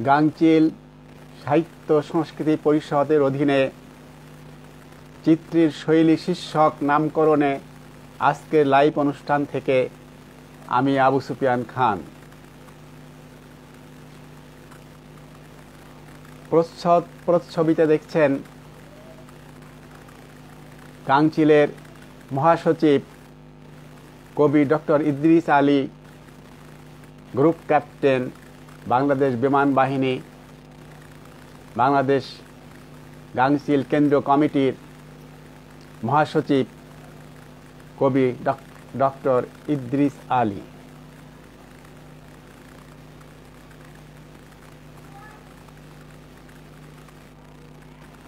গাংচিল সাহিত্য সংস্কৃতি পরিষদের অধীনে চিত্রীর শৈলী শীর্ষক নামকরণে আজকের লাইভ অনুষ্ঠান থেকে আমি আবু সুফিয়ান খান। প্রচ্ছবিতে দেখছেন গাংচিলের মহাসচিব কবি doctor Idris Ali, group captain, Bangladesh বিমান বাহিনী, বাংলাদেশ গাংচিল কেন্দ্রীয় কমিটির মহাসচিব কবি ডক্টর ইদ্রিস আলী।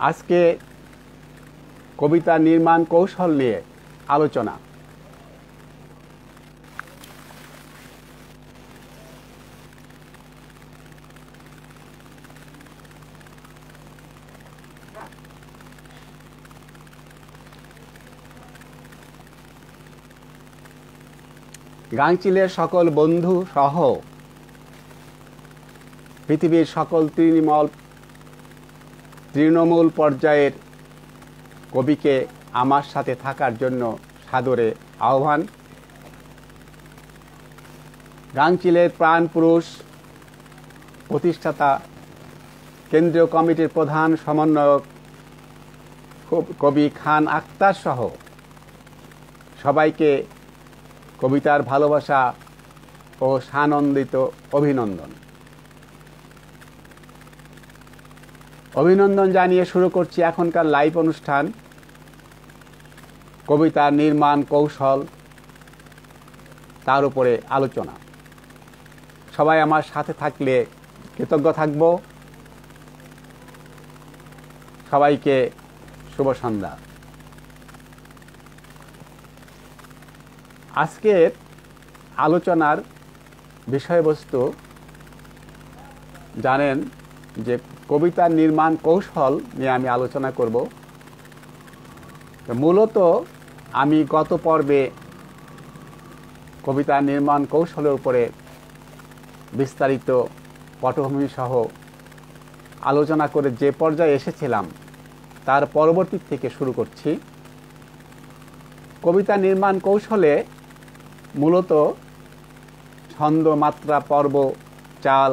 আজকে কবিতা নির্মাণ কৌশল নিয়ে আলোচনা। গাংচিলের সকল বন্ধু সহ পৃথিবীর সকল তৃণমূল পর্যায়ের কবিকে আমার সাথে থাকার জন্য সাদরে আহ্বান। গাংচিলের প্রাণ পুরুষ, প্রতিষ্ঠাতা, কেন্দ্রীয় কমিটির প্রধান সমন্বয়ক কবি খান আক্তার সহ সবাইকে কবিতার ভালোবাসা ও সানন্দিত অভিনন্দন জানিয়ে শুরু করছি এখনকার লাইভ অনুষ্ঠান কবিতার নির্মাণ কৌশল, তার উপরে আলোচনা। সবাই আমার সাথে থাকলে কৃতজ্ঞ থাকব। সবাইকে শুভ সন্ধ্যা। আজকের আলোচনার বিষয়বস্তু জানেন যে কবিতার নির্মাণ কৌশল নিয়ে আমি আলোচনা করব। মূলত আমি গত পর্বে কবিতার নির্মাণ কৌশলের উপরে বিস্তারিত পটভূমি সহ আলোচনা করে যে পর্যায়ে এসেছিলাম তার পরবর্তী থেকে শুরু করছি। কবিতা নির্মাণ কৌশলে মূলত ছন্দ, মাত্রা, পর্ব, চাল,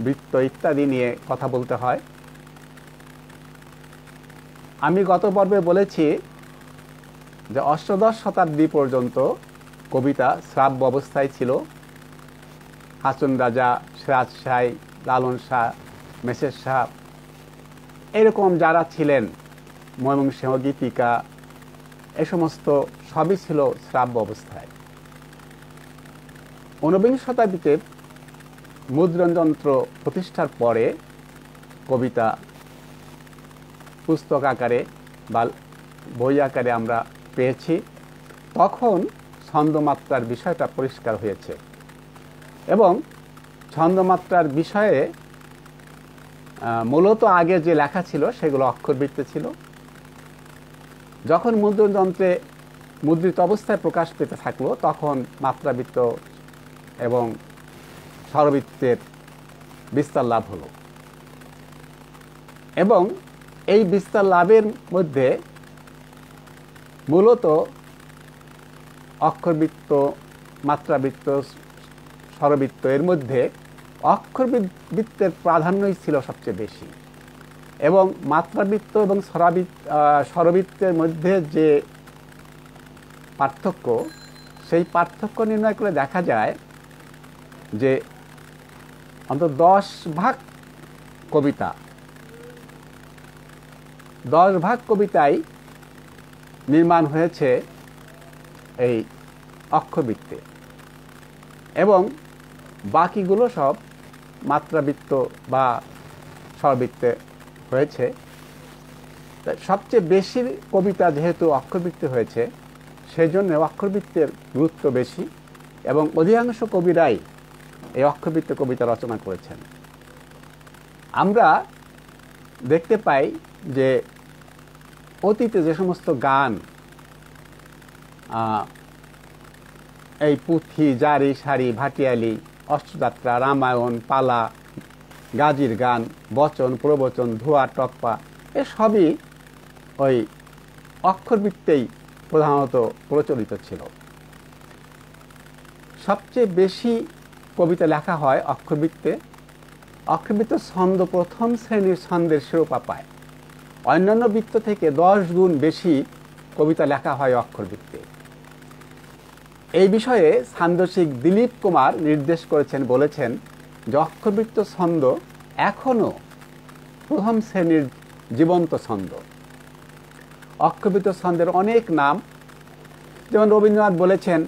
বৃত্ত ইত্যাদি নিয়ে কথা বলতে হয়। আমি গত পর্বে বলেছি যে অষ্টাদশ শতাব্দী পর্যন্ত কবিতা শ্রাব্য অবস্থায় ছিল। হাসন রাজা, সিরাজ শাহ, লালন শাহ, মেসের শাহ এরকম যারা ছিলেন, ময়মনসিংহ গীতিকা, এ সমস্ত সবই ছিল শ্রাব্য অবস্থায়। ঊনবিংশ শতাব্দীতে মুদ্রণযন্ত্র প্রতিষ্ঠার পরে কবিতা পুস্তক আকারে বা বই আকারে আমরা পেয়েছি। তখন ছন্দমাত্রার বিষয়টা পরিষ্কার হয়েছে এবং ছন্দমাত্রার বিষয়ে মূলত আগে যে লেখা ছিল সেগুলো অক্ষরবৃত্তে ছিল। যখন মুদ্রণযন্ত্রে মুদ্রিত অবস্থায় প্রকাশ পেতে থাকলো তখন মাত্রাবৃত্ত এবং স্বরবৃত্তের বিস্তার লাভ হলো এবং এই বিস্তার লাভের মধ্যে মূলত অক্ষরবৃত্ত, মাত্রাবৃত্ত, স্বরবৃত্ত এর মধ্যে অক্ষরবৃত্তের প্রাধান্যই ছিল সবচেয়ে বেশি এবং মাত্রাবৃত্ত এবং স্বরবৃত্তের মধ্যে যে পার্থক্য, সেই পার্থক্য নির্ণয় করে দেখা যায় যে অন্তত 10 ভাগ কবিতাই নির্মাণ হয়েছে এই অক্ষরবৃত্তে এবং বাকিগুলো সব মাত্রাবৃত্ত বা স্বরবৃত্তে হয়েছে। সবচেয়ে বেশি কবিতা যেহেতু অক্ষরবৃত্তে হয়েছে সেই জন্য অক্ষরবৃত্তের গুরুত্ব বেশি এবং অধিকাংশ কবিরাই এই অক্ষরবৃত্তে কবিতা রচনা করেছেন। আমরা দেখতে পাই যে অতীতে যে সমস্ত গান এই পুঁথি, জারি, সারি, ভাটিয়ালি, অষ্টযাত্রা, রামায়ণ, পালা গাজীর গান, বচন, প্রবচন, ধোয়া, টপ্পা এসবই ওই অক্ষরবৃত্তেই প্রধানত প্রচলিত ছিল। সবচেয়ে বেশি কবিতা লেখা হয় অক্ষরবৃত্তে। অক্ষরবৃত্ত ছন্দ প্রথম শ্রেণীর ছন্দের শিরোপা পায়। অন্যান্য বৃত্ত থেকে 10 গুণ বেশি কবিতা লেখা হয় অক্ষরবৃত্তে। এই বিষয়ে ছান্দসিক দিলীপ কুমার নির্দেশ করেছেন, বলেছেন যে অক্ষরবৃত্ত ছন্দ এখনো প্রথম শ্রেণীর জীবন্ত ছন্দ। অক্ষরবৃত্ত ছন্দের অনেক নাম, যেমন রবীন্দ্রনাথ বলেছেন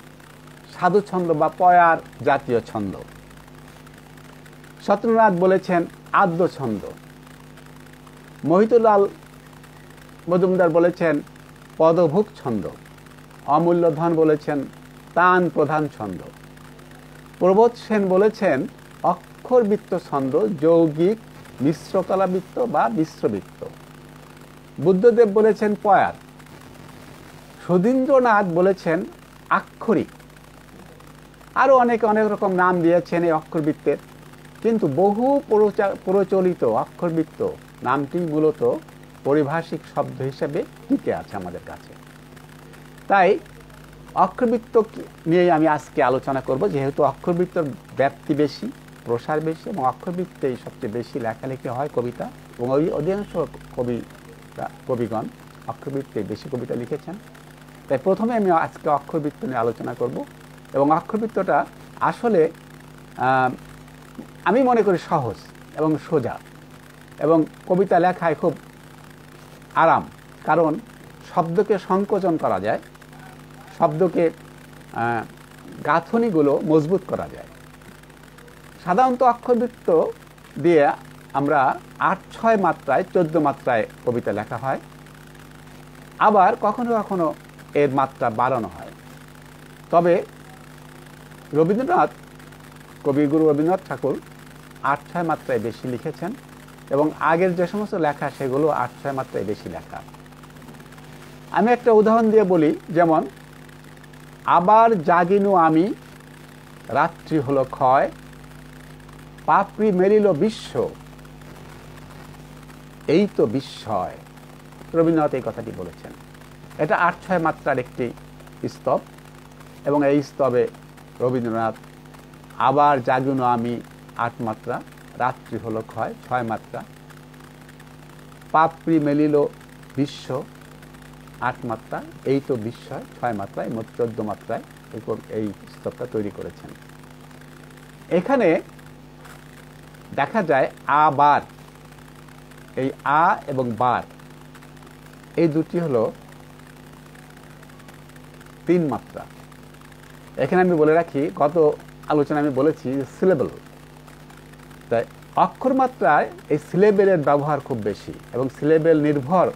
সাধু ছন্দ বা পয়ার জাতীয় ছন্দ। সত্যেন্দ্রনাথ বলেছেন আদ্য ছন্দ। মহিতুলাল মজুমদার বলেছেন পদভুক ছন্দ। অমূল্যধন বলেছেন তান প্রধান ছন্দ। প্রবোধ সেন বলেছেন অক্ষরবৃত্ত ছন্দ যৌগিক মিশ্রকলাবৃত্ত বা মিশ্রবৃত্ত। বুদ্ধদেব বলেছেন পয়ার। সুধীন্দ্রনাথ বলেছেন আক্ষরিক। আরও অনেক রকম নাম দিয়েছেন এই অক্ষরবৃত্তের, কিন্তু বহু প্রচলিত অক্ষরবৃত্ত নামটি মূলত পারিভাষিক শব্দ হিসেবে টিকে আছে আমাদের কাছে। তাই অক্ষরবৃত্ত নিয়ে আমি আজকে আলোচনা করব, যেহেতু অক্ষরবৃত্তর ব্যাপ্তি বেশি, প্রসার বেশি এবং অক্ষরবৃত্তেই সবচেয়ে বেশি লেখালেখি হয় কবিতা, এবং ওই অধিকাংশ কবিগণ অক্ষরবৃত্তে বেশি কবিতা লিখেছেন। তাই প্রথমে আমি আজকে অক্ষরবৃত্ত নিয়ে আলোচনা করব। এবং অক্ষরবৃত্তটা আসলে আমি মনে করি সহজ এবং সোজা, এবং কবিতা লেখায় খুব আরাম, কারণ শব্দকে সংকোচন করা যায়, শব্দকে গাঁথনিগুলো মজবুত করা যায়। সাধারণত অক্ষরবৃত্ত দিয়ে আমরা 8-6 মাত্রায় 14 মাত্রায় কবিতা লেখা হয়, আবার কখনো কখনো এর মাত্রা বাড়ানো হয়। তবে রবীন্দ্রনাথ, কবিগুরু রবীন্দ্রনাথ ঠাকুর 8-6 মাত্রায় বেশি লিখেছেন, এবং আগের যে সমস্ত লেখা সেগুলো 8-6 মাত্রায় বেশি লেখা। আমি একটা উদাহরণ দিয়ে বলি, যেমন আবার জাগিনু আমি, রাত্রি হলো ক্ষয়, পাপড়ি মেলিল বিশ্ব, এই তো বিস্ময়। রবীন্দ্রনাথ এই কথাটি বলেছেন। এটা 8-6 মাত্রার একটি স্তব, এবং এই স্তবে রবীন্দ্রনাথ আবার জাগিনু আমি 8 মাত্রা, রাত্রি হলো ক্ষয় 6 মাত্রা, পাপড়ি মেলিল বিশ্ব 8 মাত্রা, এই তো বিস্ময় 6 মাত্রায়, মোট 14 মাত্রায় এই স্তবটা তৈরি করেছেন। এখানে দেখা যায় আবার, এই আ এবং বার এই দুটি হলো 3 মাত্রা। এখানে আমি বলে রাখি, গত আলোচনা আমি বলেছি সিলেবল, তাই অক্ষর মাত্রায় এই সিলেবেলের ব্যবহার খুব বেশি, এবং সিলেবেল নির্ভর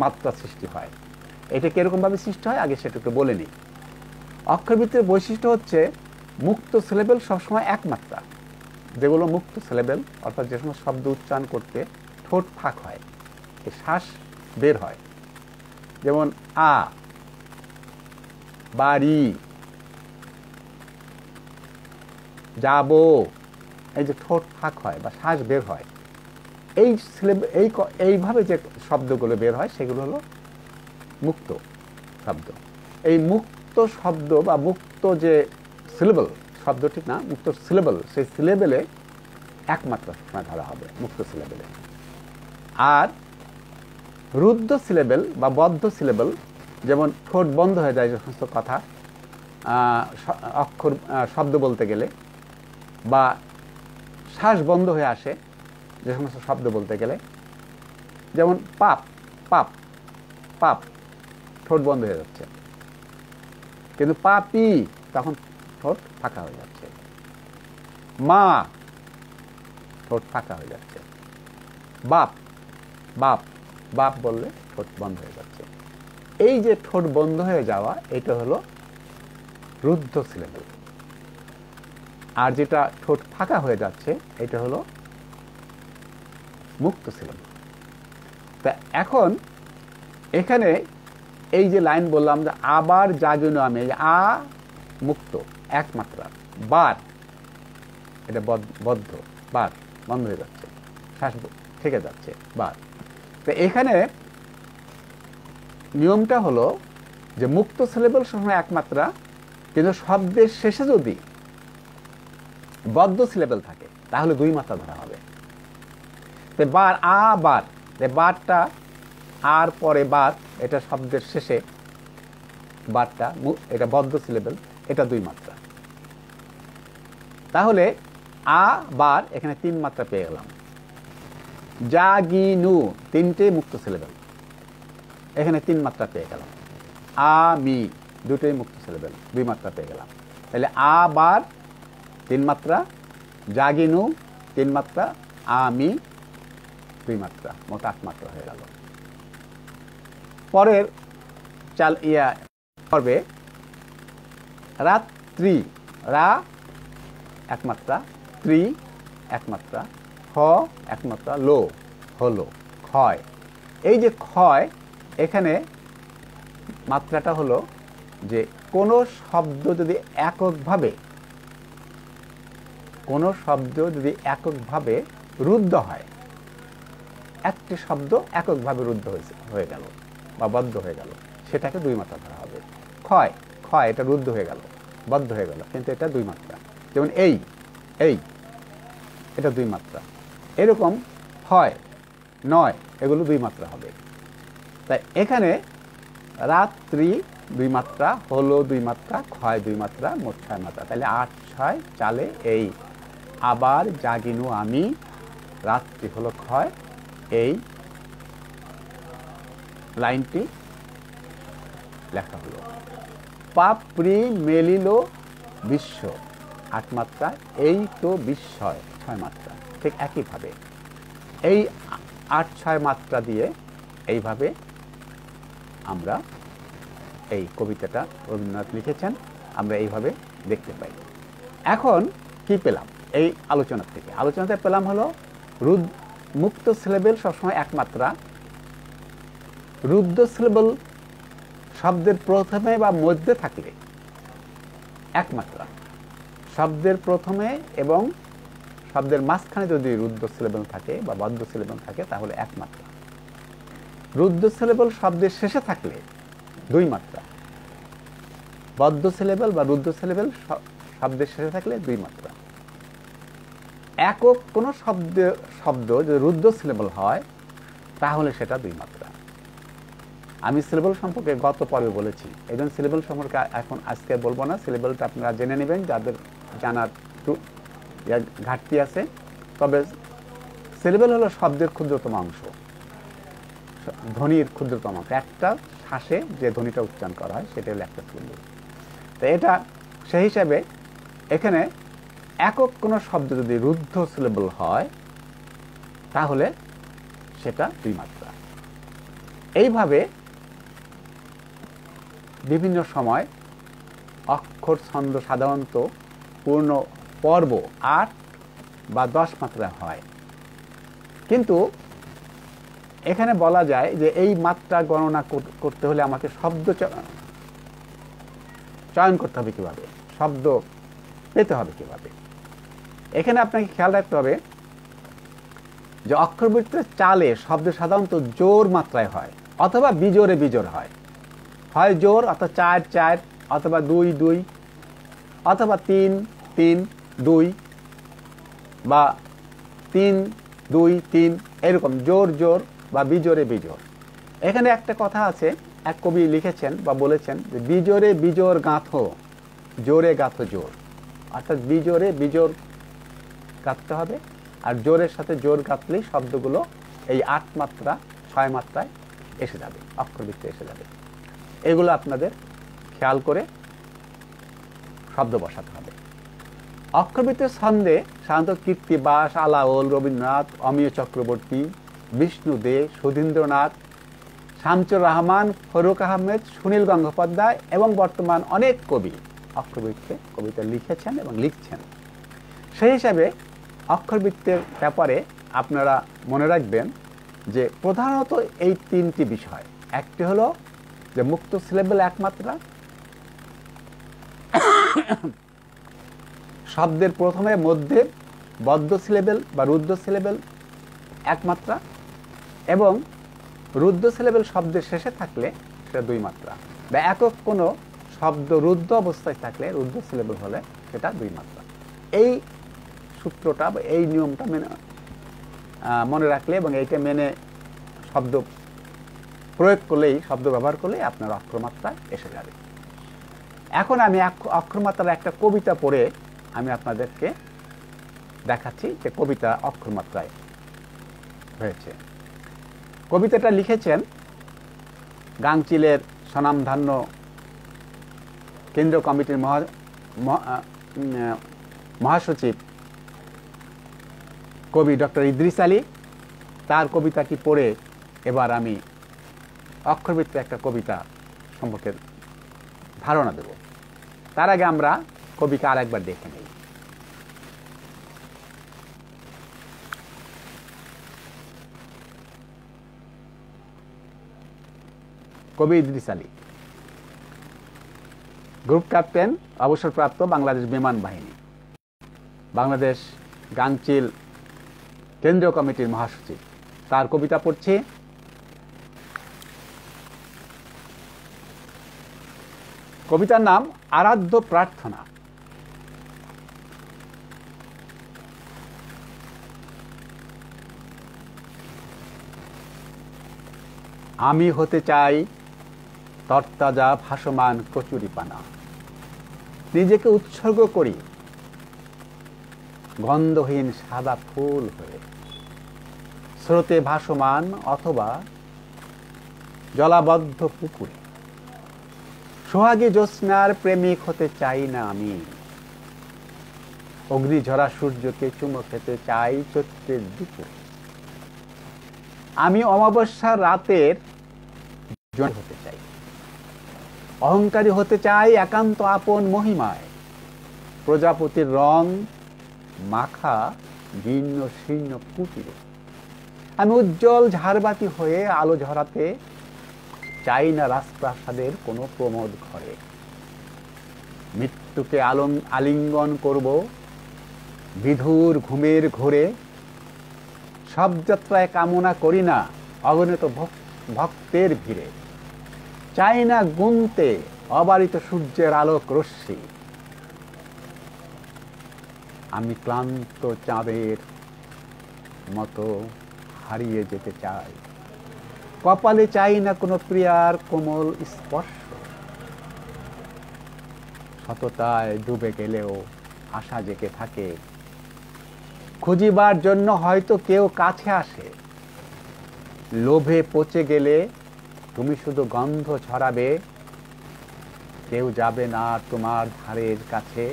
মাত্রা সৃষ্টি হয়। এটা কিরকমভাবে সৃষ্টি হয় আগে সেটা একটু বলে নিই। অক্ষরবৃত্তের বৈশিষ্ট্য হচ্ছে মুক্ত সিলেবেল সবসময় 1 মাত্রা। যেগুলো মুক্ত সিলেবেল, অর্থাৎ যে সময় শব্দ উচ্চারণ করতে ঠোঁট ফাঁক হয়, এই শ্বাস বের হয়, যেমন আ, বাড়ি, যাব, এই যে ঠোঁট ফাঁক হয় বা শ্বাস বের হয়, এইভাবে যে শব্দগুলো বের হয় সেগুলো হলো মুক্ত শব্দ। এই মুক্ত শব্দ বা মুক্ত যে সিলেবল, শব্দ ঠিক না, মুক্ত সিলেবল, সেই সিলেবেলে 1 মাত্রা সময় ধরা হবে মুক্ত সিলেবেলে। আর রুদ্ধ সিলেবেল বা বদ্ধ সিলেবেল, যেমন ঠোঁট বন্ধ হয়ে যায় যে সমস্ত কথা অক্ষর শব্দ বলতে গেলে, বা শ্বাস বন্ধ হয়ে আসে যে সমস্ত শব্দ বলতে গেলে, যেমন পাপ, পাপ, পাপ, ঠোঁট বন্ধ হয়ে যাচ্ছে, কিন্তু পাপি তখন ঠোঁট ফাঁকা হয়ে যাচ্ছে। মা, ঠোঁট ফাঁকা হয়ে যাচ্ছে। বাপ, বাপ, বাপ বললে ঠোঁট বন্ধ হয়ে যাচ্ছে। এই যে ঠোঁট বন্ধ হয়ে যাওয়া, এটা হলো রুদ্ধ সিলেবেল। আর যেটা ঠোঁট ফাঁকা হয়ে যাচ্ছে, এটা হলো মুক্ত সিলেবেল। তা এখন এখানে এই যে লাইন বললাম যে আবার জাগিনু আমি, আ মুক্ত 1 মাত্রা, বার এটা বদ্ধ, বার বন্ধ হয়ে যাচ্ছে, শ্বাস থেকে যাচ্ছে বার। তো এখানে নিয়মটা হলো যে মুক্ত সিলেবল সবসময় এক মাত্রা, কিন্তু শব্দের শেষে যদি বদ্ধ সিলেবল থাকে তাহলে দুই মাত্রা ধরা হবে। তো বার, আ বার, বারটা আর পরে বার, এটা শব্দের শেষে বারটা, এটা বদ্ধ সিলেবল, এটা দুই মাত্রা। তাহলে আ বার এখানে তিন মাত্রা পেয়ে গেলাম। জাগিনু তিনটে মুক্ত সিলেবল, এখানে তিন মাত্রা পেয়ে গেলাম। আমি দুটোই মুক্ত সিলেবল, দুই মাত্রা পেয়ে গেলাম। তাহলে আ বার তিন মাত্রা, জাগিনু তিন মাত্রা, আমি দুই মাত্রা, মোট আট মাত্রা হয়ে গেল। পরের পর্বে রাত্রি, রা এক মাত্রা, ত্রি এক মাত্রা, হ এক মাত্রা, লো হলো, ক্ষয়। এই যে ক্ষয়, এখানে মাত্রাটা হলো যে কোনো শব্দ যদি এককভাবে রুদ্ধ হয়, একটি শব্দ এককভাবে রুদ্ধ হয়ে গেল বা বদ্ধ হয়ে গেল, সেটাকে দুই মাত্রা ধরা হবে। ক্ষয়, ক্ষয় এটা রুদ্ধ হয়ে গেল, বদ্ধ হয়ে গেল, কিন্তু এটা দুই মাত্রা। যেমন এই, এই এটা দুই মাত্রা। এরকম হয়, নয়, এগুলো দুই মাত্রা হবে। তাই এখানে রাত্রি দুই মাত্রা, হলো দুই মাত্রা, ক্ষয় দুই মাত্রা, মোট ছয় মাত্রা। তাহলে ৮ ৬ চালে এই আবার জাগিনু আমি, রাত্রি হলো ক্ষয়, এই লাইনটি লেখা হলো। পাপড়ি মেলিল বিশ্ব ৮ মাত্রা, এই তো বিস্ময় ৬ মাত্রা। ঠিক একইভাবে এই ৮ ৬ মাত্রা দিয়ে এইভাবে আমরা এই কবিতাটা রবীন্দ্রনাথ লিখেছেন, আমরা এইভাবে দেখতে পাই। এখন কি পেলাম এই আলোচনা থেকে? আলোচনাতে পেলাম হলো মুক্ত সিলেবল সবসময় এক মাত্রা, রুদ্ধ সিলেবল শব্দের প্রথমে বা মধ্যে থাকলে এক মাত্রা, শব্দের প্রথমে এবং শব্দের মাঝখানে যদি রুদ্ধ সিলেবল থাকে বা বদ্ধ সিলেবল থাকে তাহলে এক মাত্রা। রুদ্ধ সিলেবল শব্দের শেষে থাকলে দুই মাত্রা, বদ্ধ সিলেবল বা রুদ্ধ সিলেবল শব্দের শেষে থাকলে দুই মাত্রা। একক কোনো শব্দ যদি রুদ্ধ সিলেবল হয় তাহলে সেটা দুই মাত্রা। আমি সিলেবল সম্পর্কে গত পর্বে বলেছি, এই জন্য সিলেবল সম্পর্কে এখন আজকে বলবো না, সিলেবলটা আপনারা জেনে নেবেন যাদের জানার ঘাটতি আছে। তবে সিলেবল হলো শব্দের ক্ষুদ্রতম অংশ, ধ্বনির ক্ষুদ্রতম অংশ। একটা শ্বাসে যে ধ্বনিটা উচ্চারণ করা হয় সেটা হলো একটা সিলেবল। তো এটা সেই হিসাবে এখানে একক কোনো শব্দ যদি রুদ্ধ সিলেবল হয় তাহলে সেটা দুই মাত্রা। এইভাবে বিভিন্ন সময় অক্ষর ছন্দ সাধারণত পূর্ণ পর্ব ৮ বা ১০ মাত্রায় হয়, কিন্তু এখানে বলা যায় যে এই মাত্রা গণনা করতে হলে আমাকে শব্দ চয়ন করতে হবে কিভাবে, শব্দ পেতে হবে কিভাবে। এখানে আপনাকে খেয়াল রাখতে হবে যে অক্ষরবৃত্তের চালে শব্দ সাধারণত জোর মাত্রায় হয় অথবা বিজোরে বিজোর হয়। হয় জোর অথবা ৪ ৪ অথবা ২ ২ অথবা ৩ ৩ ২ বা ৩ ২ ৩, এরকম জোর জোর বা বিজোরে বিজোর। এখানে একটা কথা আছে, এক কবি লিখেছেন বা বলেছেন যে বিজোরে বিজোর গাঁথো, জোরে গাঁথো জোর। অর্থাৎ বিজোরে বিজোর গাঁথতে হবে, আর জোরের সাথে জোর গাঁথলেই শব্দগুলো এই ৮ মাত্রা ৬ মাত্রায় এসে যাবে, অক্ষরবৃত্তে এসে যাবে। এগুলো আপনাদের খেয়াল করে শব্দ বসাতে হবে। অক্ষরবৃত্তের ছন্দে সাধারণত কীর্তিবাস, আলাওল, রবীন্দ্রনাথ, অমিয় চক্রবর্তী, বিষ্ণু দে, সুধীন্দ্রনাথ, শামসুর রহমান, ফরুক আহমেদ, সুনীল গঙ্গোপাধ্যায় এবং বর্তমান অনেক কবি অক্ষরবৃত্তে কবিতা লিখেছেন এবং লিখছেন। সেই হিসাবে অক্ষরবৃত্তের ব্যাপারে আপনারা মনে রাখবেন যে প্রধানত এই তিনটি বিষয়। একটি হলো যে মুক্ত সিলেবল একমাত্রা, শব্দের প্রথমে মধ্যে বদ্ধ সিলেবেল বা রুদ্ধ সিলেবেল এক মাত্রা, এবং রুদ্ধ সিলেবেল শব্দের শেষে থাকলে সেটা 2 মাত্রা, বা একক কোনো শব্দ রুদ্ধ অবস্থায় থাকলে রুদ্ধ সিলেবেল হলে সেটা 2 মাত্রা। এই সূত্রটা বা এই নিয়মটা মনে রাখলে এবং এইটা মেনে শব্দ প্রয়োগ করলেই, শব্দ ব্যবহার করলেই আপনার অক্ষরমাত্রা এসে যাবে। এখন আমি অক্ষরমাত্রার একটা কবিতা পড়ে আমি আপনাদেরকে দেখাচ্ছি যে কবিতা অক্ষরমাত্রায় হয়েছে। কবিতাটা লিখেছেন গাংচিলের স্বনামধন্য কেন্দ্রীয় কমিটির মহাসচিব কবি ডক্টর ইদ্রিস আলী। তার কবিতাটি পড়ে এবার আমি অক্ষরভিত্তিক একটা কবিতা সম্পর্কে ধারণা দেব। তার আগে আমরা কবিকে আর একবার দেখে নেই। কবি ইদ্রিস আলী, গ্রুপ ক্যাপ্টেন, অবসরপ্রাপ্ত, বাংলাদেশ বিমান বাহিনী, বাংলাদেশ গাংচিল কেন্দ্রীয় কমিটির মহাসচিব। তার কবিতা পড়ছি। কবিতার নাম আরাধ্য প্রার্থনা। আমি হতে চাই তরতাজা ভাসমান কচুরিপানা, নিজেকে উৎসর্গ করি গন্ধহীন সাদা ফুল হয়ে, স্রোতে ভাসমান অথবা জলাবদ্ধ পুকুরে। সোহাগী জ্যোৎস্নার প্রেমিক হতে চাই না আমি, অগ্নিঝরা সূর্যকে চুমো খেতে চাই চৈত্রের দুপুরে। আমি অমাবস্যার রাতের জল হতে চাই, অহংকারী হতে চাই একান্ত আপন মহিমায়, প্রজাপতির রং মাখা জীর্ণ শীর্ণ কুটিরে। আমি উজ্জ্বল ঝাড়বাতি হয়ে আলো ঝরাতে চাই না রাজপ্রাসাদের কোনো প্রমোদ ঘরে। মৃত্যুকে আলিঙ্গন করব বিধুর ঘুমের ঘোরে, সব যাত্রায় কামনা করি না অগণিত ভক্তের ভিড়ে। চাই না গুনতে অবারিত সূর্যের আলোক রশ্মি, আমি ক্লান্ত চাঁদের মতো হারিয়ে যেতে চাই। কপালে চাই না কোনো প্রিয়ার কোমল স্পর্শ, সততায় ডুবে গেলেও আশা জেগে থাকে, খুঁজিবার জন্য হয়তো কেউ কাছে আসে। লোভে পচে গেলে তুমি শুধু গন্ধ ছড়াবে, কেউ যাবে না তোমার ধারের কাছে।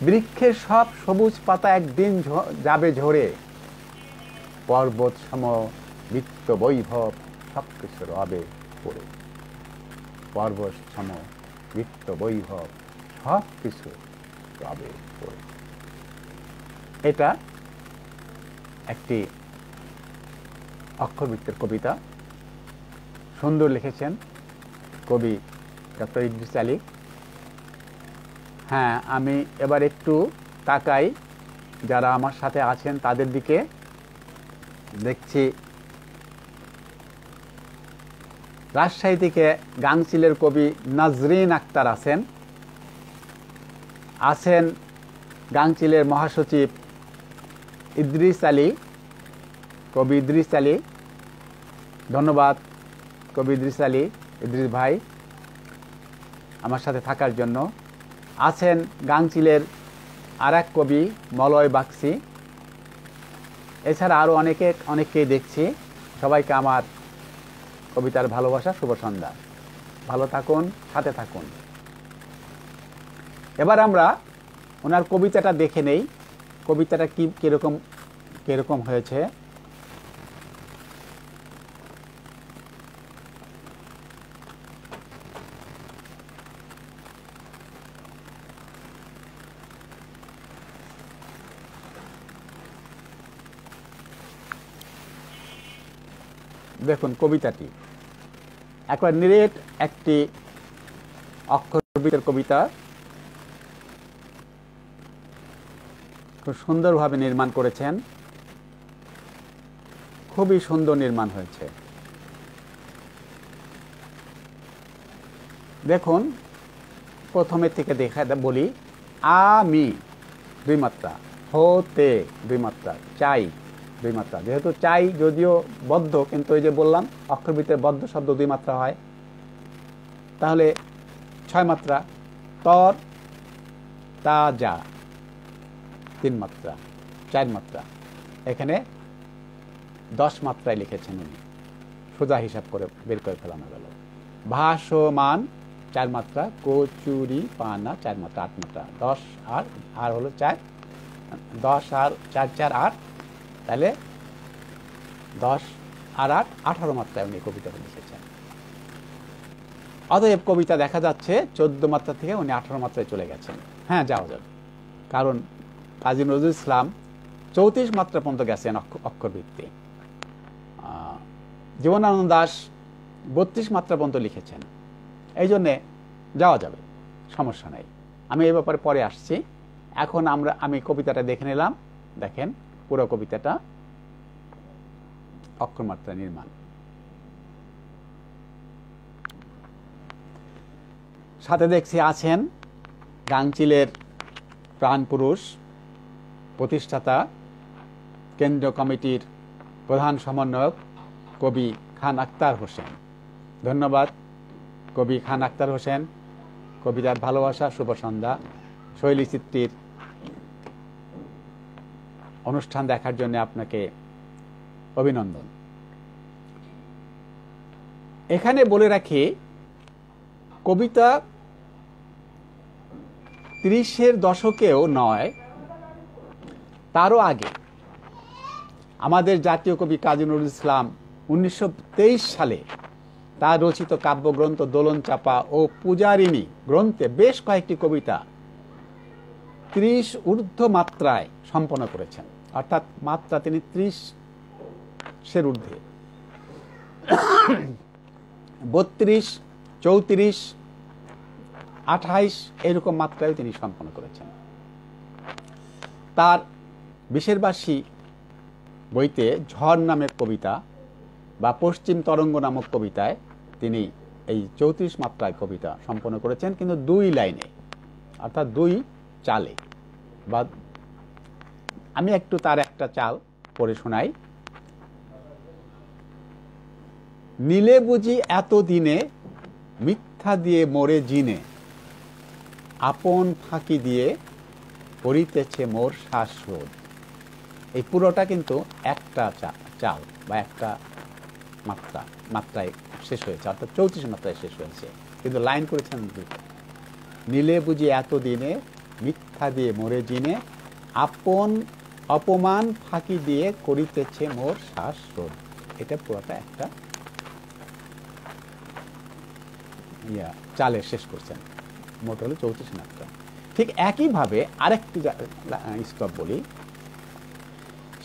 বৃক্ষের সব সবুজ পাতা একদিন যাবে ঝরে, পর্বত সম নিত্য বৈভব সবকিছু রবে পড়ে। পর্বত সম নিত্য বৈভব সবকিছু রবে পড়ে। এটা একটি অক্ষরবৃত্তের কবিতা, সুন্দর লিখেছেন কবি ডক্টর ইদ্রিস আলী। হ্যাঁ, আমি এবার একটু তাকাই যারা আমার সাথে আছেন তাদের দিকে। দেখছি রাজশাহী থেকে গাংচিলের কবি নাজরিন আক্তার আছেন, গাংচিলের মহাসচিব ইদ্রিস আলী, কবি ইদ্রিস আলী। ধন্যবাদ কবি ইদ্রিস আলী, ইদ্রিস ভাই আমার সাথে থাকার জন্য। আছেন গাংচিলের আর এক কবি মলয় বাগচি। এছাড়া আরও অনেককেই দেখছি। সবাইকে আমার কবিতার ভালোবাসা, শুভ সন্ধ্যা। ভালো থাকুন, সাথে থাকুন। এবার আমরা ওনার কবিতাটা দেখে নেই, কবিতাটা কিরকম হয়েছে। দেখুন কবিতাটি একবার নিরেট একটি অক্ষরবৃত্তের কবিতা। খুব সুন্দরভাবে নির্মাণ করেছেন, খুবই সুন্দর নির্মাণ হয়েছে। দেখুন প্রথমে থেকে বলি, আমি 2 মাত্রা, হতে 2 মাত্রা, চাই 2 মাত্রা। যেহেতু চাই যদিও বদ্ধ, কিন্তু এই যে বললাম অক্ষরবৃত্তের বদ্ধ শব্দ 2 মাত্রা হয়, তাহলে 6 মাত্রা। তর তাজা 3 মাত্রা, 4 মাত্রা। এখানে 10 মাত্রায় লিখেছেন উনি, সোজা হিসাব করে বের করে ফেলানো গেল। ভাসমান 4 মাত্রা, কচুরি পানা 4 মাত্রা, 8 মাত্রা। 10 আর হলো 4, 10 আর 4 4 8, তাহলে 10 আর 8 18 মাত্রায় উনি কবিতাটা লিখেছেন। অতএব কবিতা দেখা যাচ্ছে 14 মাত্রা থেকে উনি 18 মাত্রায় চলে গেছেন। হ্যাঁ, যাওয়া যাবে, কারণ কাজী নজরুল ইসলাম 34 মাত্রা পর্যন্ত গেছেন অক্ষরবৃত্তে। জীবনানন্দ দাশ 32 মাত্রা পর্যন্ত লিখেছেন। এই জন্যে যাওয়া যাবে, সমস্যা নাই। আমি এই ব্যাপারে পরে আসছি। এখন আমি কবিতাটা দেখে নিলাম। দেখেন পুরো কবিতাটা অক্ষরমাত্রা নির্মাণ। সাথে দেখছি আছেন গাংচিলের প্রাণপুরুষ, প্রতিষ্ঠাতা, কেন্দ্রীয় কমিটির প্রধান সমন্বয়ক কবি খান আখতার হোসেন। ধন্যবাদ কবি খান আখতার হোসেন। কবিতার ভালোবাসা, শুভ সন্ধ্যা। শৈলীচিত্রীর অনুষ্ঠান দেখার জন্য আপনাকে অভিনন্দন। এখানে বলে রাখি, কবিতা 30-এর দশকেও নয়, তারও আগে আমাদের জাতীয় কবি কাজী নজরুল ইসলাম 1923 সালে তার রচিত কাব্যগ্রন্থ দোলন চাপা ও পূজারিণী গ্রন্থে বেশ কয়েকটি কবিতা 30 ঊর্ধ্ব মাত্রায় সম্পন্ন করেছেন। অর্থাৎ মাত্রা তিনি 30-এর ঊর্ধ্বে, 32, 34, 28 এরকম মাত্রায় তিনি সম্পন্ন করেছেন। তার বিশেরবাসী বইতে ঝড় নামের কবিতা বা পশ্চিম তরঙ্গ নামক কবিতায় তিনি এই 34 মাত্রায় কবিতা সম্পন্ন করেছেন, কিন্তু 2 লাইনে, অর্থাৎ 2 চালে। বা আমি একটু তার একটা চাল পড়ে শোনাই। নীলে বুঝি এত দিনে মিথ্যা দিয়ে মরে জিনে, আপন ফাঁকি দিয়ে করিতেছে মোর শ্বাসরোধ। এই পুরোটা কিন্তু একটা চাল বা একটা মাত্রায় শেষ হয়েছে, অর্থাৎ 34 মাত্রায় শেষ হয়েছে, কিন্তু লাইন করেছেন 2। নীলে বুঝি এত দিনে মিথ্যা দিয়ে মরে জিনে, আপন অপমান ফাঁকি দিয়ে করিতেছে মোর শ্বাসরোধ। এটা পুরোটা একটা চালে শেষ করছেন। মোট হলো 34 মাত্রা। ঠিক একইভাবে আরেকটি স্তব বলি।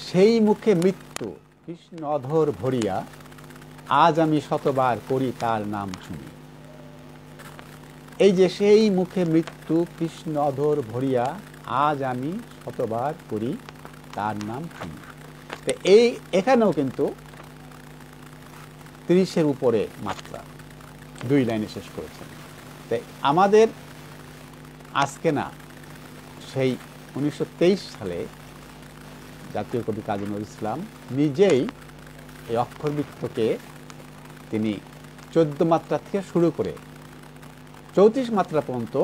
সেই মুখে মৃত্যু কৃষ্ণ অধর ভরিয়া, আজ আমি শতবার করি তার নাম শুনি। এই যে সেই মুখে মৃত্যু কৃষ্ণ অধর ভরিয়া, আজ আমি শতবার করি তার নাম শুনি। এখানেও কিন্তু 30-এর উপরে মাত্রা, 2 লাইনে শেষ করেছেন। তাই আমাদের আজকে না, সেই 1923 সালে জাতীয় কবি কাজী নজরুল ইসলাম নিজেই এই অক্ষরবৃত্তকে তিনি 14 মাত্রা থেকে শুরু করে 34 মাত্রা পর্যন্ত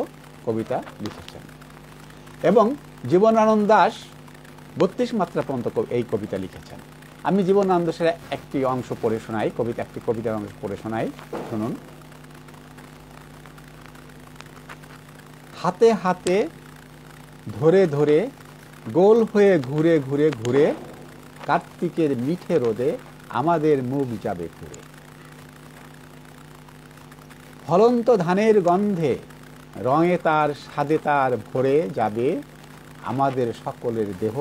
কবিতা লিখেছেন, এবং জীবনানন্দ দাশ 32 মাত্রা পর্যন্ত এই কবিতা লিখেছেন। আমি জীবনানন্দ দাশের একটি অংশ পড়ে শোনাই, একটি কবিতার অংশ পড়ে শোনাই, শুনুন। হাতে হাতে ধরে ধরে গোল হয়ে ঘুরে ঘুরে ঘুরে, কার্তিকের মিঠে রোদে আমাদের মুখ যাবে ঘুরে। ফলন্ত ধানের গন্ধে রঙে তার স্বাদে তার ভরে যাবে আমাদের সকলের দেহ,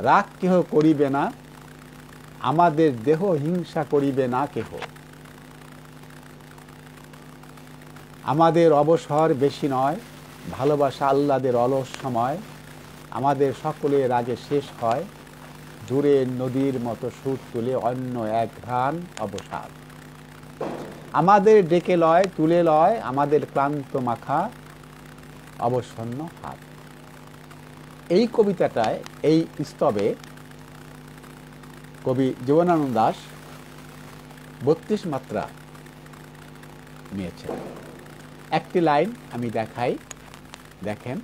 রাগ কেহ করিবে না, আমাদের দেহ হিংসা করিবে না কেহ। আমাদের অবসর বেশি নয়, ভালোবাসা আহ্লাদের অলস সময়, আমাদের সকলের আগে শেষ হয়, দূরের নদীর মতো সুর তুলে অন্য এক ঘ্রাণ অবসাদ। আমাদের ডেকে লয়, তুলে লয় আমাদের ক্লান্ত মাখা অবসন্ন হাত। এই কবিতাটায়, এই স্তবে কবি জীবনানন্দ দাশ 32 মাত্রা নিয়েছেন। একটি লাইন আমি দেখাই, দেখেন।